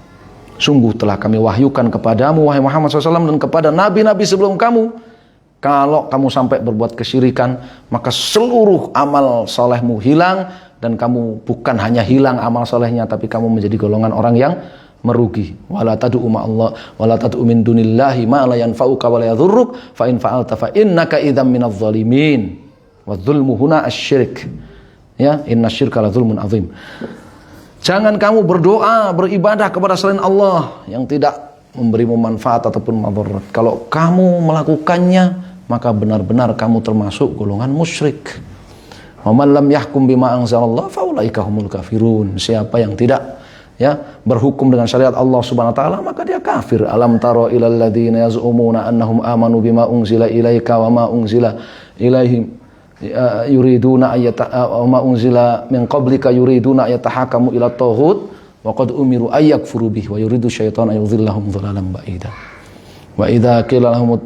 Sungguh telah kami wahyukan kepadamu wahai Muhammad SAW dan kepada nabi-nabi sebelum kamu, kalau kamu sampai berbuat kesyirikan, maka seluruh amal solehmu hilang, dan kamu bukan hanya hilang amal solehnya, tapi kamu menjadi golongan orang yang merugi. Wala tad'u ma'allah wala tad'u min dunillahi ma la yanfa'uka wa la yadhurruk fa in fa'alta fa innaka idzam minadh dhalimin. Wadh-dhulmu huna asy-syirk. Ya, innasyirka la dzulmun adzim. Jangan kamu berdoa, beribadah kepada selain Allah yang tidak memberimu manfaat ataupun madarat. Kalau kamu melakukannya, maka benar-benar kamu termasuk golongan musyrik. Wa man lam yahkum bima anzalallah fa ulaika humul kafirun. Siapa yang tidak berhukum dengan syariat Allah Subhanahu wa taala, maka dia kafir. Alam taro ilal ladzina yaz'umuna annahum amanu bima unzila ilaika wa ma unzila ilaihim yuriduna ma unzila min qablika yuriduna ayatahakamu ila taghut wa qad umiru ayakfuru bihi wa yuridu syaitanu ayudhillahum dhalalan ba'ida. Wa idza qila lahum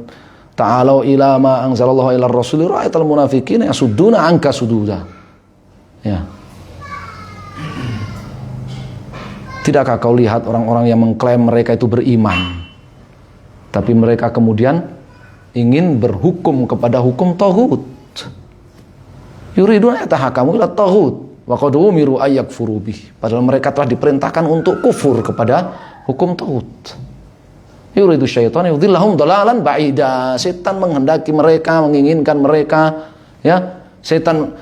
ta'alu ila ma anzalallahu ila ar-rasuli ra'aital munafiqina yasudduna anka sududa. Ya. Tidakkah kau lihat orang-orang yang mengklaim mereka itu beriman, tapi mereka kemudian ingin berhukum kepada hukum taghut. Yuriduna yatahakamu ila taghut wa qad umiru ayakfuru bih. Padahal mereka telah diperintahkan untuk kufur kepada hukum taghut. Yuridu syaitanu yudhillahum dhalalan ba'ida. Setan menghendaki mereka, menginginkan mereka, ya, setan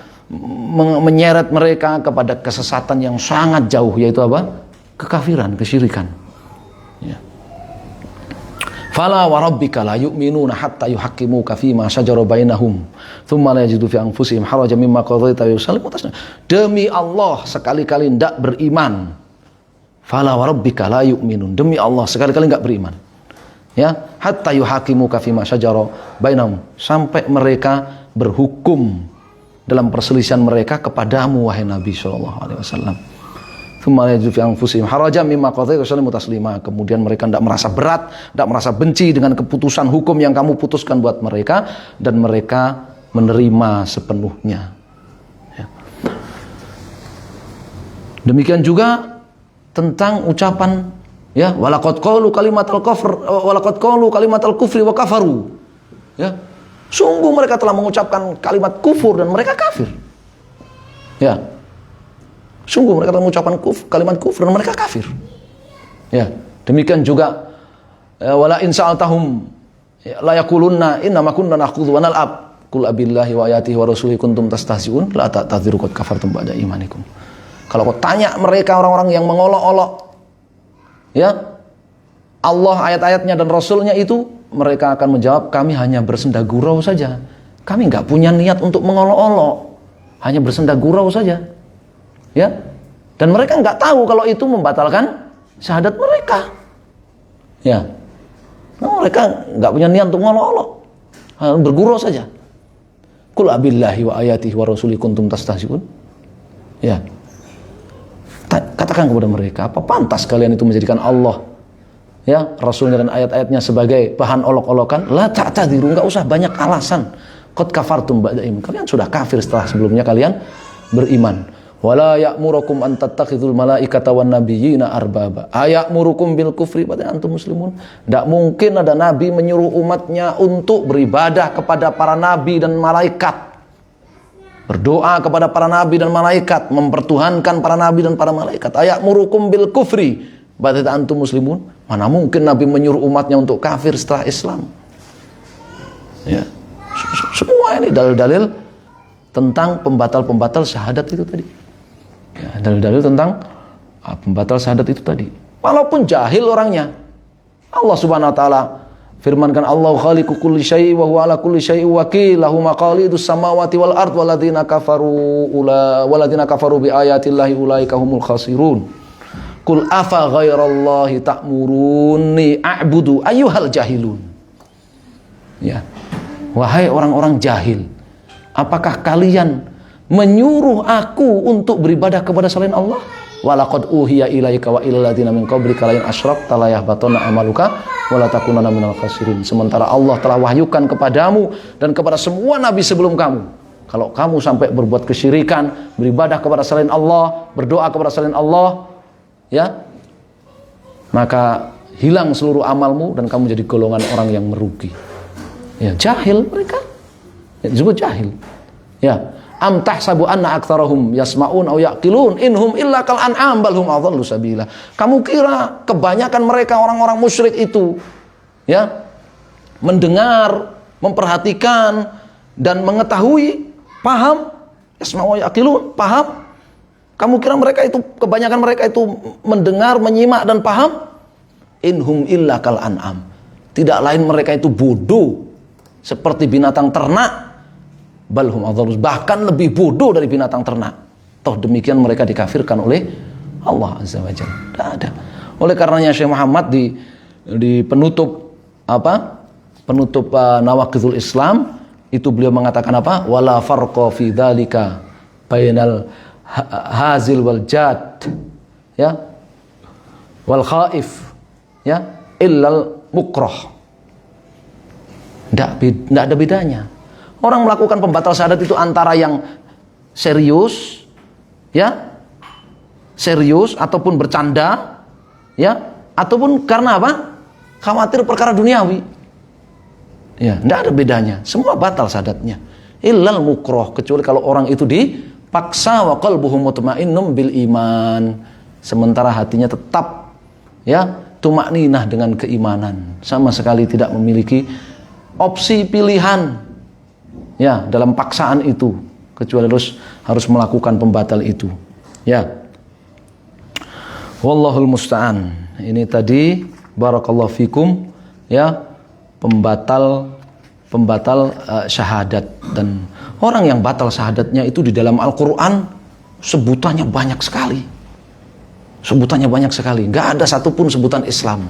menyeret mereka kepada kesesatan yang sangat jauh, yaitu apa? Kekafiran, kesyirikan. Ya. Fala wa rabbika la yu'minuna hatta yuhaqqimuka fima shajara bainahum thumma la yajidu fi anfusihim harajan mimma qadaita wa yusallimu taslima. Demi Allah sekali-kali tidak beriman. Fala wa rabbika la yu'minun. Demi Allah sekali-kali enggak beriman. Ya, hatta yuhaqqimuka fima shajara bainahum, sampai mereka berhukum dalam perselisihan mereka kepadamu wahai Nabi sallallahu alaihi wasallam. Kemudian mereka tidak merasa berat, tidak merasa benci dengan keputusan hukum yang kamu putuskan buat mereka, dan mereka menerima sepenuhnya. Ya. Demikian juga tentang ucapan, ya, walaqad qalu kalimatal kufri wa kafaru. Ya. Sungguh mereka telah mengucapkan kalimat kufur dan mereka kafir. Ya. Sungguh mereka telah mengucapkan kalimat kufur dan mereka kafir. Ya, demikian juga wala in sa'altahum la yaqulunna inna ma kunna nakhudhu wa nal'ab qul abillahi wa ayatihi wa rasulihi kuntum tastahzi'un la ta'tadhiru qad kafartum ba'da imanikum. Kalau kau tanya mereka orang-orang yang mengolok-olok, ya, Allah, ayat-ayatnya dan Rasulnya itu, mereka akan menjawab, kami hanya bersenda gurau saja. Kami nggak punya niat untuk mengolok-olok, hanya bersenda gurau saja. Ya, dan mereka nggak tahu kalau itu membatalkan syahadat mereka. Ya, nah, mereka nggak punya niat untuk ngolok-olok, bergurau saja. Qul abillahi wa ayatihi wa rasulihi kuntum tastahzi'un. Ya, katakan kepada mereka, apa pantas kalian itu menjadikan Allah, ya, Rasulnya dan ayat-ayatnya sebagai bahan olok-olokan? La ta'tadiru, nggak usah banyak alasan. Qad kafartum ba'da iman. Kalian sudah kafir setelah sebelumnya kalian beriman. Wala ya'murukum an tattakhidul malaikata wan nabiyyina arbaba. Aya'murukum bil kufri wa antum muslimun. Tidak mungkin ada nabi menyuruh umatnya untuk beribadah kepada para nabi dan malaikat, berdoa kepada para nabi dan malaikat, mempertuhankan para nabi dan para malaikat. Aya'murukum bil kufri wa antum muslimun. Mana mungkin nabi menyuruh umatnya untuk kafir setelah Islam. Ya. Semua ini dalil-dalil tentang pembatal-pembatal syahadat itu tadi. Ya, dalil-dalil tentang pembatal syahadat itu tadi. Walaupun jahil orangnya, Allah Subhanahu wa taala firmankan, Allah khaliqu kulli syai' wa huwa ala kulli syai'in wakil, lahu maqalidus samawati wal ard walladzina kafaru bi ayatillahi ulaika humul khasirun. Qul afa ghairallahi ta'muruni a'budu ayyuhal jahilun. Ya. Wahai orang-orang jahil, apakah kalian menyuruh aku untuk beribadah kepada selain Allah? Walaqad uhiya ilaika wa ilal ladzina min qablika la in asyrakta la yahbatanna amaluka wa la takunanna minal khasirin. Sementara Allah telah wahyukan kepadamu dan kepada semua nabi sebelum kamu, kalau kamu sampai berbuat kesyirikan, beribadah kepada selain Allah, berdoa kepada selain Allah, ya, maka hilang seluruh amalmu dan kamu jadi golongan orang yang merugi. Ya, jahil mereka. Ya, disebut jahil. Ya. Am tahsabu anna aktsarahum yasma'un aw yaqilun inhum illa kal an'am bal hum adhallu sabila. Kamu kira kebanyakan mereka orang-orang musyrik itu, ya, mendengar, memperhatikan dan mengetahui, paham, yasma'u wa yaqilun, paham? Kamu kira mereka itu, kebanyakan mereka itu mendengar, menyimak dan paham? Inhum illa kal an'am. Tidak lain mereka itu bodoh seperti binatang ternak. Balhum adhalus, bahkan lebih bodoh dari binatang ternak. Toh demikian mereka dikafirkan oleh Allah Azza wa Jalla. Tidak ada. Oleh karenanya Syekh Muhammad di penutup penutup Nawaqidul Islam itu beliau mengatakan apa? Wala farqa fi dzalika bainal hazil wal jad, ya, wal khaif, ya, illal mukrah. Tidak ada bedanya. Orang melakukan pembatal syahadat itu antara yang serius, ya, serius ataupun bercanda, ya, ataupun karena apa? Khawatir perkara duniawi. Ya, tidak ada bedanya. Semua batal syahadatnya. Illal mukroh, kecuali kalau orang itu dipaksa wa qalbuhu mutmainnum bil iman, sementara hatinya tetap, ya, tumakninah dengan keimanan, sama sekali tidak memiliki opsi pilihan, ya, dalam paksaan itu, kecuali harus melakukan pembatal itu, ya. Wallahul musta'an. Ini tadi barakallahu fikum, ya, pembatal syahadat. Dan orang yang batal syahadatnya itu di dalam Al-Quran sebutannya banyak sekali. Sebutannya banyak sekali. Nggak ada satupun sebutan Islam.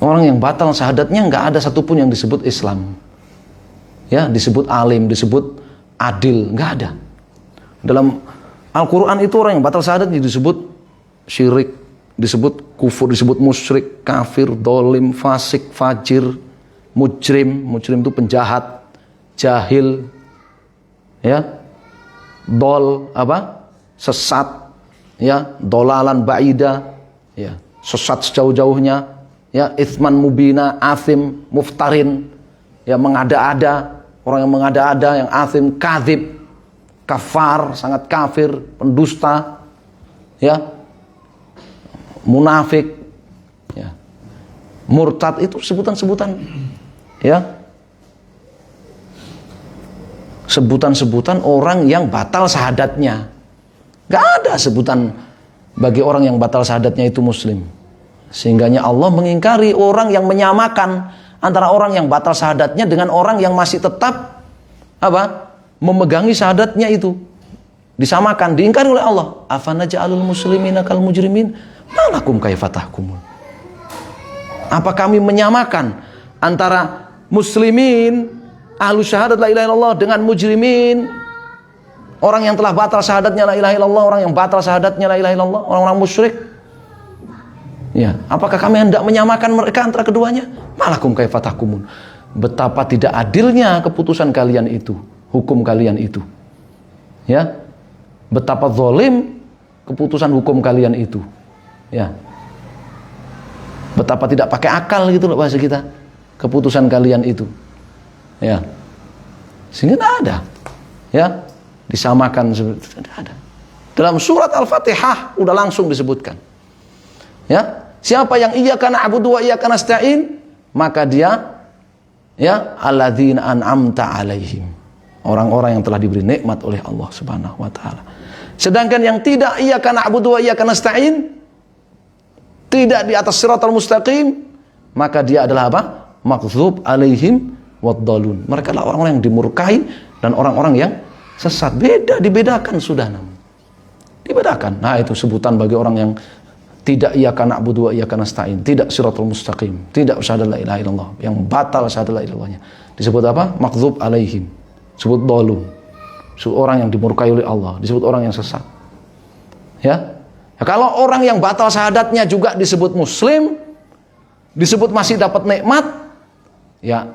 Orang yang batal syahadatnya nggak ada satupun yang disebut Islam. Ya, disebut alim, disebut adil, nggak ada. Dalam Al-Quran itu orang yang batal syahadatnya disebut syirik, disebut kufur, disebut musyrik, kafir, dolim, fasik, fajir, mujrim. Mujrim itu penjahat, jahil, ya, sesat, ya, dolalan ba'ida, ya, sesat sejauh-jauhnya, ya, itsman mubina, athim, muftarin, ya, mengada-ada, orang yang mengada-ada, yang athim, kadzib, kafar, sangat kafir, pendusta, ya, munafik, ya, murtad, itu sebutan-sebutan, ya, sebutan-sebutan orang yang batal syahadatnya. Gak ada sebutan bagi orang yang batal syahadatnya itu muslim. Sehingganya Allah mengingkari orang yang menyamakan antara orang yang batal syahadatnya dengan orang yang masih tetap memegangi syahadatnya itu. Disamakan, diingkari oleh Allah. Afanaja'alul muslimina kal mujrimin malakum kaifa tahkumun. Apa kami menyamakan antara muslimin ahlu syahadat la ilaha illallah dengan mujrimin, orang yang telah batal syahadatnya la ilaha illallah, orang yang batal syahadatnya la ilaha illallah, orang-orang musyrik? Ya, apakah kami hendak menyamakan mereka antara keduanya? Malakum kaifa tahkumun. Betapa tidak adilnya keputusan kalian itu, hukum kalian itu. Ya. Betapa zalim keputusan hukum kalian itu. Ya. Betapa tidak pakai akal gitu loh bahasa kita, keputusan kalian itu. Ya. Sehingga tidak ada. Ya, disamakan, tidak ada. Dalam surat Al-Fatihah udah langsung disebutkan. Ya. Siapa yang iyyaka na'budu wa iyyaka nasta'in, maka dia, ya, alladzina an'amta alaihim, orang-orang yang telah diberi nikmat oleh Allah Subhanahu wa taala. Sedangkan yang tidak iyyaka na'budu wa iyyaka nasta'in, tidak di atas shiratal mustaqim, maka dia adalah apa? Maghdhub alaihim waddalun. Mereka adalah orang-orang yang dimurkai dan orang-orang yang sesat. Beda, dibedakan sudah. Dibedakan. Nah, itu sebutan bagi orang yang Tidak iyyaka na'budu wa iyyaka nasta'in, tidak siratal mustaqim, tidak syahadat la ilaha illallah, yang batal syahadat la ilaha illallahnya. Disebut apa? Makdzub alaihim. Disebut dhalun. Disebut orang yang dimurkai oleh Allah, disebut orang yang sesat. Ya. Kalau orang yang batal syahadatnya juga disebut muslim, disebut masih dapat nikmat, ya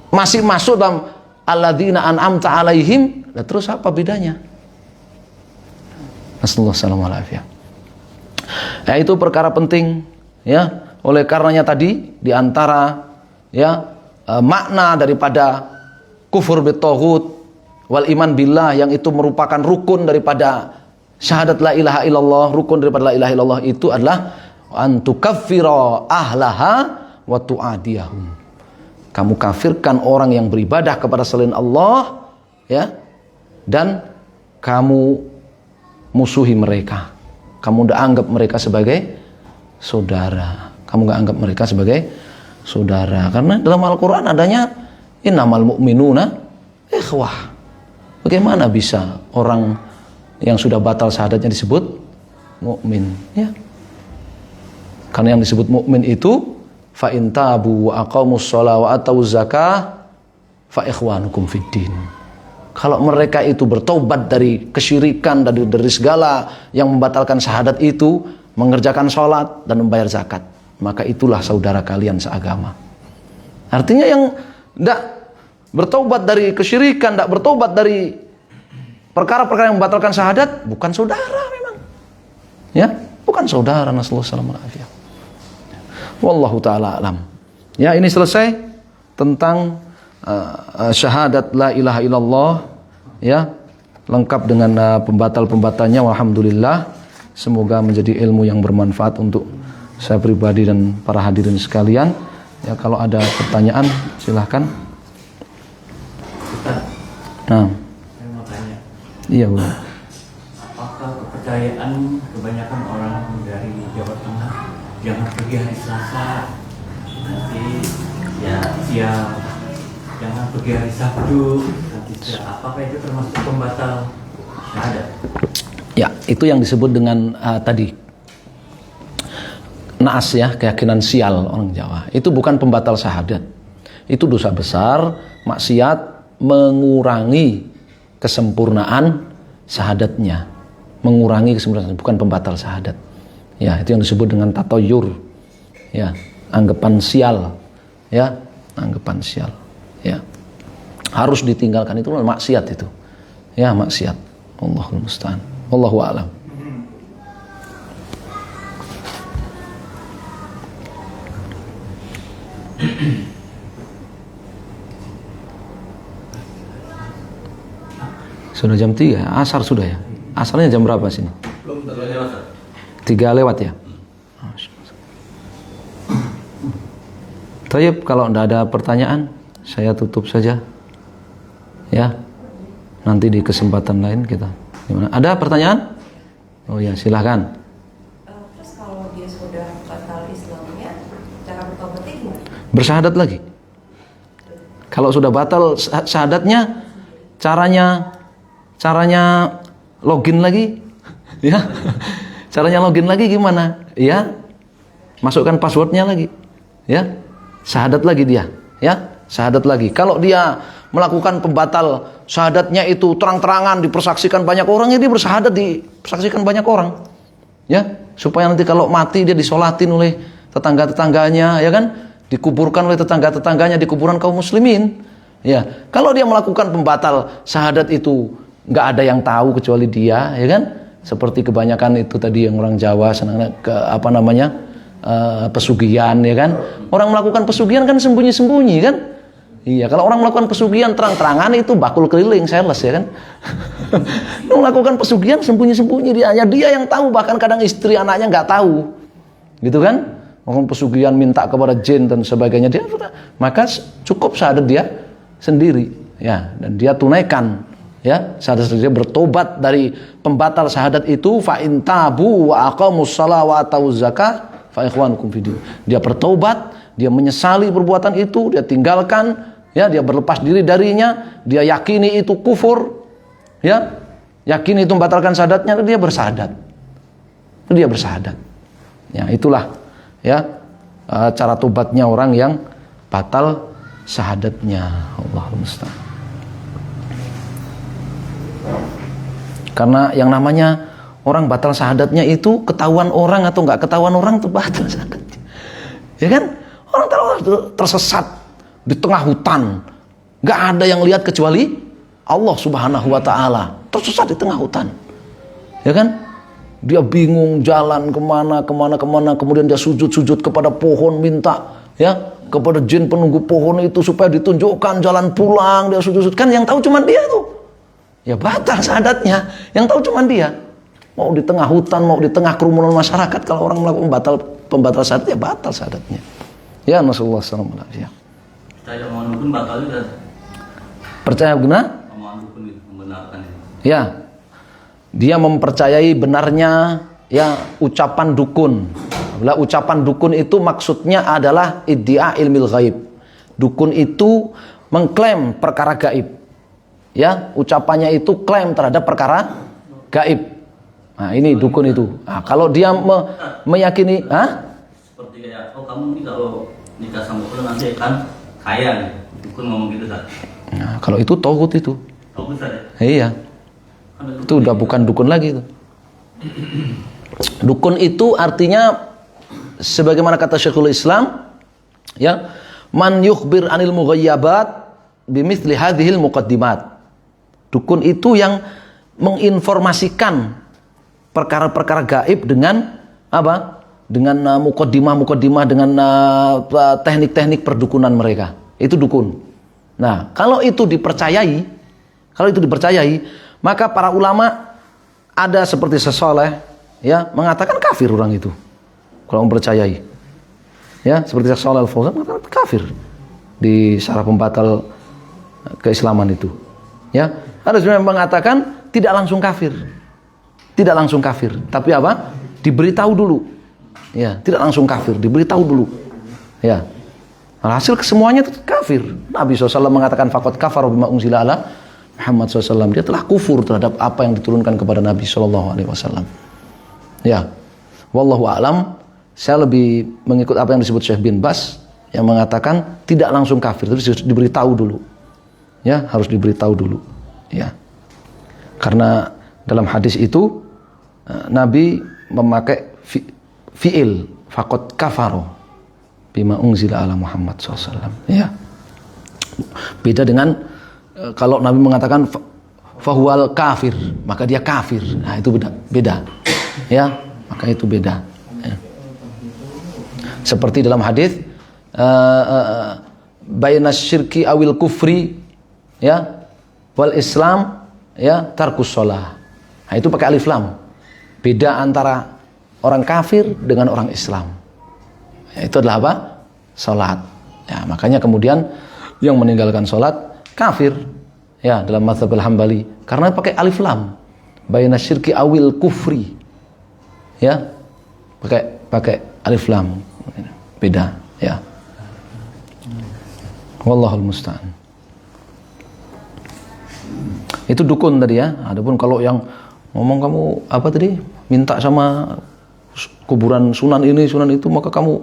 masih masuk dalam alladzina an'amta alaihim, dan terus apa bedanya? Nasallallahu alaihi wasallam. Ya, itu perkara penting, ya. Oleh karenanya tadi di antara ya makna daripada kufur bitaghut wal iman billah, yang itu merupakan rukun daripada syahadat la ilaha illallah, rukun daripada la ilaha illallah itu adalah antukaffira ahlaha wa tu'adiyahum. Kamu kafirkan orang yang beribadah kepada selain Allah, ya, dan kamu musuhi mereka. Kamu udah anggap mereka sebagai saudara. Kamu nggak anggap mereka sebagai saudara. Karena dalam Al-Quran adanya innamal mu'minuna ikhwah. Bagaimana bisa orang yang sudah batal syahadatnya disebut mukmin? Ya. Karena yang disebut mukmin itu fa in tabu wa aqamus shalah wa atuz zakah fa ikhwanukum fiddin. Kalau mereka itu bertobat dari kesyirikan, dari segala yang membatalkan syahadat itu, mengerjakan sholat dan membayar zakat, maka itulah saudara kalian seagama. Artinya yang tidak bertobat dari kesyirikan, tidak bertobat dari perkara-perkara yang membatalkan syahadat, bukan saudara memang. Ya, bukan saudara. Nasallallahu alaihi wasallam. Wallahu taala alam. Ya, ini selesai tentang syahadat la ilaha illallah, ya, lengkap dengan pembatal-pembatalnya. Alhamdulillah, semoga menjadi ilmu yang bermanfaat untuk saya pribadi dan para hadirin sekalian. Ya, kalau ada pertanyaan silahkan. Nah, saya mau tanya. Iya, Bu. Apakah kepercayaan kebanyakan orang dari Jawa Tengah jangan pergi hari Selasa, nanti ya siang, jangan pergi hari Sabtu, nanti siang. Apakah itu termasuk pembatal syahadat? Ya, itu yang disebut dengan tadi naas, ya, keyakinan sial orang Jawa. Itu bukan pembatal syahadat. Itu dosa besar, maksiat, mengurangi kesempurnaan syahadatnya. Mengurangi kesempurnaan, bukan pembatal syahadat. Ya, itu yang disebut dengan tatoyur. Ya, anggapan sial. Ya, anggapan sial. Ya. Harus ditinggalkan, itu maksiat itu. Ya, maksiat. Allahul musta'an. Wallahu a'lam. Sudah jam 3, asar sudah ya? Asarnya jam berapa sini? Belum lewat. 3 lewat ya? Tayyib, kalau tidak ada pertanyaan, saya tutup saja. Ya. Nanti di kesempatan lain kita. Gimana? Ada pertanyaan? Oh ya, silahkan. Terus kalau dia sudah batal Islamnya, cara bertobatnya gimana? Bersyahadat lagi. Kalau sudah batal syahadatnya, caranya login lagi, ya. Caranya login lagi gimana? Ya, masukkan passwordnya lagi, ya. Syahadat lagi dia, ya. Syahadat lagi. Kalau dia melakukan pembatal syahadatnya itu terang-terangan dipersaksikan banyak orang, ya dia bersyahadat dipersaksikan banyak orang, ya. Supaya nanti kalau mati dia disolatin oleh tetangga-tetangganya, ya kan? Dikuburkan oleh tetangga-tetangganya di kuburan kaum muslimin. Ya, kalau dia melakukan pembatal syahadat itu nggak ada yang tahu kecuali dia, ya kan? Seperti kebanyakan itu tadi yang orang Jawa senang ke pesugihan, ya kan? Orang melakukan pesugihan kan sembunyi-sembunyi kan? Iya, kalau orang melakukan pesugihan terang-terangan itu bakul keliling, sales, ya kan? Melakukan pesugihan sembunyi-sembunyi, hanya dia yang tahu, bahkan kadang istri anaknya nggak tahu, gitu kan? Orang pesugihan minta kepada jin dan sebagainya, dia maka cukup syahadat dia sendiri, ya, dan dia tunaikan, ya, syahadat dia bertobat dari pembatal syahadat itu. Fa in tabu wa aqamus shalah wa atuz zakah fa ikhwanukum fiddin. Dia bertobat, dia menyesali perbuatan itu, dia tinggalkan, ya, dia berlepas diri darinya, dia yakini itu kufur, ya, yakini itu membatalkan syahadatnya, dia bersyahadat. dia bersyahadat. Ya, itulah ya cara tobatnya orang yang batal syahadatnya. Allahul musta'an. Karena yang namanya orang batal syahadatnya itu ketahuan orang atau nggak ketahuan orang itu batal syahadatnya. Ya kan? Orang tersesat di tengah hutan, nggak ada yang lihat kecuali Allah Subhanahu wa Ta'ala. Tersesat di tengah hutan, ya kan? Dia bingung jalan kemana, kemudian dia sujud kepada pohon, minta ya kepada jin penunggu pohon itu supaya ditunjukkan jalan pulang. Dia sujud kan, yang tahu cuma dia tuh. Ya batal syahadatnya, yang tahu cuma dia. Mau di tengah hutan, mau di tengah kerumunan masyarakat, kalau orang melakukan pembatal syahadat, ya batal syahadatnya. Ya Rasulullah SAW. Ya. Percaya omongan dukun batal juga. Percaya guna? Omongan dukun itu membenarkan itu. Ya. Dia mempercayai benarnya ya ucapan dukun. Bila ucapan dukun itu maksudnya adalah iddia ilmil ghaib. Dukun itu mengklaim perkara gaib. Ya, ucapannya itu klaim terhadap perkara gaib. Nah, ini dukun itu. Nah, kalau dia meyakini, seperti kayak, kamu nih kalau nikah sama fulan nanti akan kaya nih. Dukun ngomong gitu, Ustaz. Nah, kalau itu tauhid itu. Tauhid, Ustaz ya? Iya. Itu udah bukan dukun lagi itu. Dukun itu artinya sebagaimana kata Syekhul Islam, ya, man yukhbir anil mughayyabat bimithli hadhil muqaddimat. Dukun itu yang menginformasikan perkara-perkara gaib dengan apa? Dengan muqaddimah, dengan teknik-teknik perdukunan mereka. Itu dukun. Nah, kalau itu dipercayai, maka para ulama ada seperti sesoleh ya mengatakan kafir orang itu kalau mempercayai. Ya, seperti Shalih Al-Fauzan mengatakan kafir di syarah pembatal keislaman itu. Ya, ada yang mengatakan tidak langsung kafir. Tidak langsung kafir, tapi apa? Diberitahu dulu. Ya, tidak langsung kafir, diberitahu dulu. Ya. Hasil kesemuanya itu kafir. Nabi SAW mengatakan faqad kafara bima unzila ala Muhammad SAW. Dia telah kufur terhadap apa yang diturunkan kepada Nabi SAW. Ya, wallahu a'lam. Saya lebih mengikut apa yang disebut Syekh bin Bas yang mengatakan tidak langsung kafir, tapi diberitahu dulu. Ya, harus diberitahu dulu. Ya, karena dalam hadis itu Nabi memakai fi'il faqad kafaro bima unzila ala Muhammad SAW. Ya, beda dengan kalau Nabi mengatakan fahuwal kafir, maka dia kafir. Nah, itu beda. Ya, maka itu beda. Ya. Seperti dalam hadis bainas syirki awil kufri ya wal islam ya tarkus shalah. Nah, itu pakai alif lam. Beda antara orang kafir dengan orang Islam. Ya, itu adalah apa? Salat. Ya, makanya kemudian yang meninggalkan salat kafir. Ya, dalam mazhab Al-Hambali karena pakai alif lam. Bainas syirki awil kufri. Ya. Pakai alif lam. Beda, ya. Wallahul musta'an. Itu dukun tadi ya. Adapun kalau yang ngomong kamu apa tadi? Minta sama kuburan sunan ini, sunan itu, maka kamu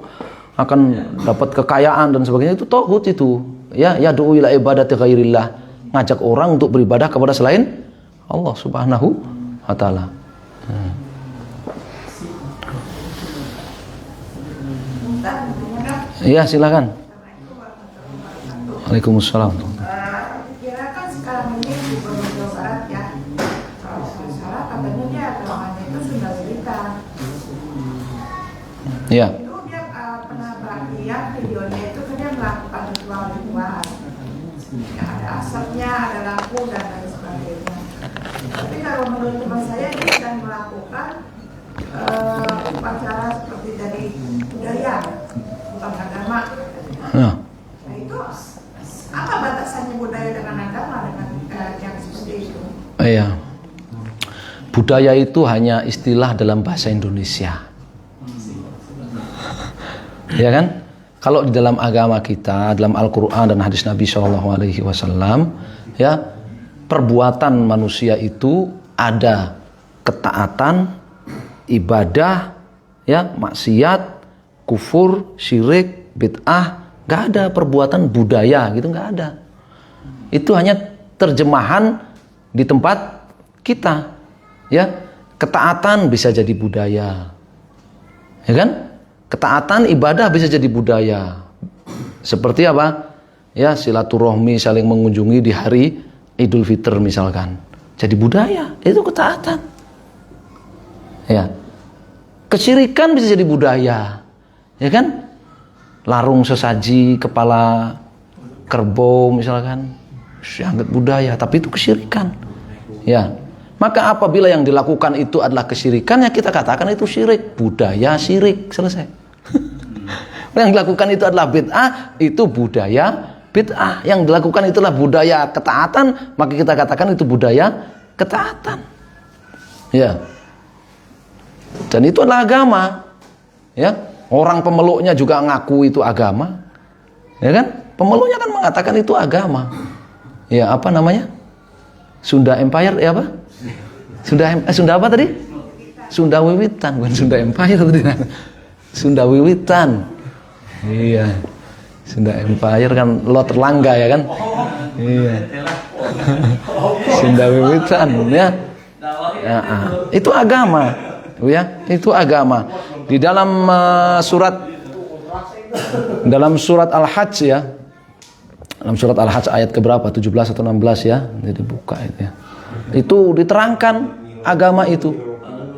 akan dapat kekayaan dan sebagainya, itu tauhid itu. Ya, yad'u ila ibadati ghairillah, ngajak orang untuk beribadah kepada selain Allah Subhanahu wa taala. Iya, silakan. Waalaikumsalam. Kira kan sekarang ini di Jawa Barat ya, kalau salah katanya dia agamanya itu Sunda Belita. Iya. Itu dia pernah lihat videonya itu kan dia melakukan ritual-ritual. Ya, ada asapnya, ada lampu dan lain sebagainya. Tapi kalau menurut teman saya dia sedang melakukan upacara seperti dari budaya, bukan agama. Nah, itu apa batasannya budaya dengan agama dengan yang seperti itu? iya. Budaya itu hanya istilah dalam bahasa Indonesia. Ya kan? Kalau di dalam agama kita, dalam Al-Quran dan hadis Nabi SAW, ya, perbuatan manusia itu ada ketaatan ibadah, ya, maksiat, kufur, syirik, bid'ah, nggak ada perbuatan budaya gitu, nggak ada. Itu hanya terjemahan di tempat kita, ya. Ketaatan bisa jadi budaya, ya kan? Ketaatan ibadah bisa jadi budaya. Seperti apa? Ya, silaturahmi, saling mengunjungi di hari Idul Fitri misalkan. Jadi budaya, itu ketaatan. Ya. Kesyirikan bisa jadi budaya. Ya kan? Larung sesaji kepala kerbau misalkan, dianggap budaya, tapi itu kesyirikan. Ya. Maka apabila yang dilakukan itu adalah kesyirikan, ya kita katakan itu syirik, budaya syirik, selesai. Yang dilakukan itu adalah bid'ah, itu budaya bid'ah. Yang dilakukan itulah budaya ketaatan, maka kita katakan itu budaya ketaatan. Ya. Dan itu adalah agama. Ya. Orang pemeluknya juga ngaku itu agama. Ya kan? Pemeluknya kan mengatakan itu agama. Ya, apa namanya? Sunda Empire, ya apa? Sunda apa tadi? Sunda Wiwitan, bukan Sunda Empire tadi. Sunda Wiwitan. Iya. Sunda Empire kan Lot Erlangga ya kan? Iya. Sunda Wiwitan ya. Itu agama. Ya, itu agama. Di dalam surat Al-Hajj ya. Dalam surat Al-Hajj ayat keberapa? 17 atau 16 ya. Jadi buka itu ya. Itu diterangkan agama itu.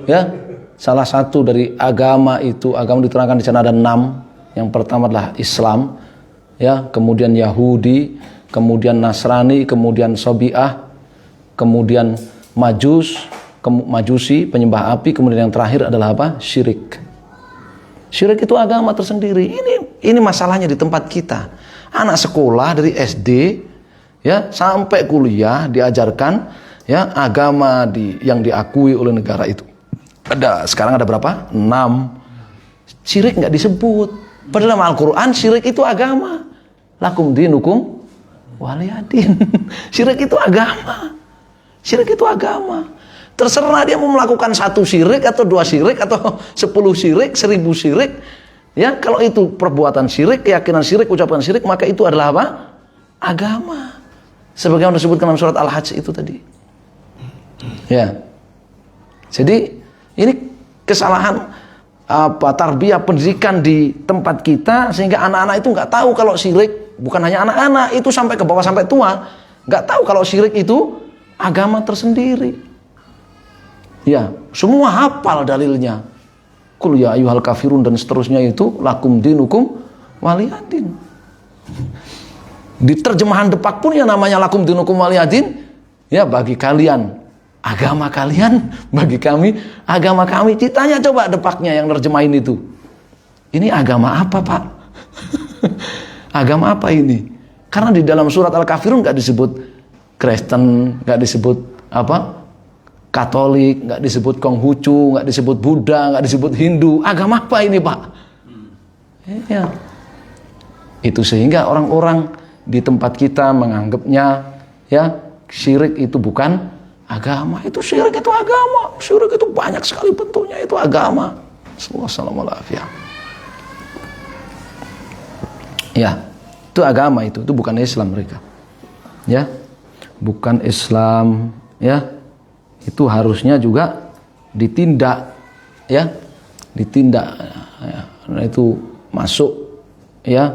Ya. Salah satu dari agama itu, agama diterangkan di sana ada 6. Yang pertama adalah Islam, ya, kemudian Yahudi, kemudian Nasrani, kemudian Sabi'ah, kemudian Majusi, penyembah api, kemudian yang terakhir adalah apa? Syirik. Syirik itu agama tersendiri. Ini masalahnya di tempat kita. Anak sekolah dari SD, ya, sampai kuliah diajarkan, ya, agama yang diakui oleh negara itu. Sekarang ada berapa? 6. Syirik nggak disebut. Padahal dalam Al-Quran syirik itu agama. Lakum dinukum waliyadin. Syirik itu agama. Syirik itu agama. Terserah dia mau melakukan 1 syirik atau 2 syirik atau 10 syirik, 1000 syirik. Ya, kalau itu perbuatan syirik, keyakinan syirik, ucapan syirik, maka itu adalah apa? Agama. Sebagaimana disebutkan dalam surat Al-Hajj itu tadi. Ya. Jadi ini kesalahan tarbiyah pendidikan di tempat kita, sehingga anak-anak itu nggak tahu kalau syirik, bukan hanya anak-anak, itu sampai ke bawah sampai tua nggak tahu kalau syirik itu agama tersendiri. Ya, semua hafal dalilnya. Qul ya ayyuhal kafirun dan seterusnya itu lakum dinukum waliyadin. Di terjemahan Depak pun yang namanya lakum dinukum waliyadin, ya, bagi kalian agama kalian, bagi kami agama kami. Ditanya coba Depaknya yang nerjemahin itu. Ini agama apa, Pak? Agama apa ini? Karena di dalam surat Al-Kafirun nggak disebut Kristen, nggak disebut apa? Katolik, nggak disebut Konghucu, nggak disebut Buddha, nggak disebut Hindu. Agama apa ini, Pak? Ya. Itu sehingga orang-orang di tempat kita menganggapnya, ya, syirik itu bukan agama. Itu syirik itu agama. Syirik itu banyak sekali bentuknya, itu agama. Assalamualaikum. Ya, itu agama itu bukan Islam mereka. Ya. Bukan Islam, ya. Itu harusnya juga ditindak, ya. Ditindak, ya. Karena itu masuk, ya.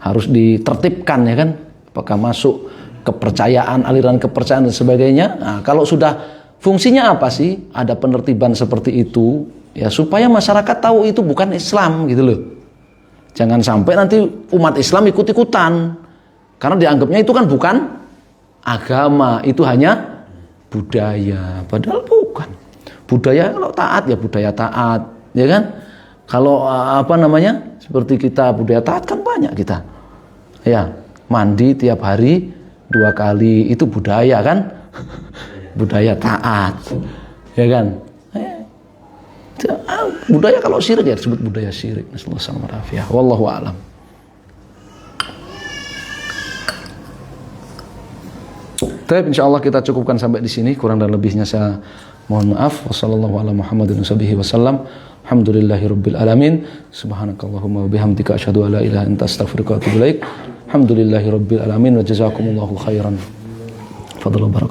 Harus ditertibkan, ya kan? Apakah masuk kepercayaan, aliran kepercayaan dan sebagainya. Nah, kalau sudah fungsinya apa sih? Ada penertiban seperti itu, ya, supaya masyarakat tahu itu bukan Islam gitu loh. Jangan sampai nanti umat Islam ikut-ikutan. Karena dianggapnya itu kan bukan agama, itu hanya budaya. Padahal bukan. Budaya kalau taat ya budaya taat, ya kan? Kalau apa namanya? Seperti kita budaya taat kan banyak kita. Ya, mandi tiap hari 2 kali, itu budaya kan? Budaya taat, ya kan? Budaya kalau syirik ya disebut budaya syirik. Nasallahu wallahu a'lam. Baik, insyaallah kita cukupkan sampai di sini. Kurang dan lebihnya saya Mohon maaf. Wassallallahu ala Muhammadin wasallam. Alhamdulillahirabbil alamin. Subhanakallahumma wa bihamdika asyhadu an la ilaha illa anta astaghfiruka wa atubu ilaik. Alhamdulillahirabbil alamin wa jazakumullahu khairan. Fadlan barak.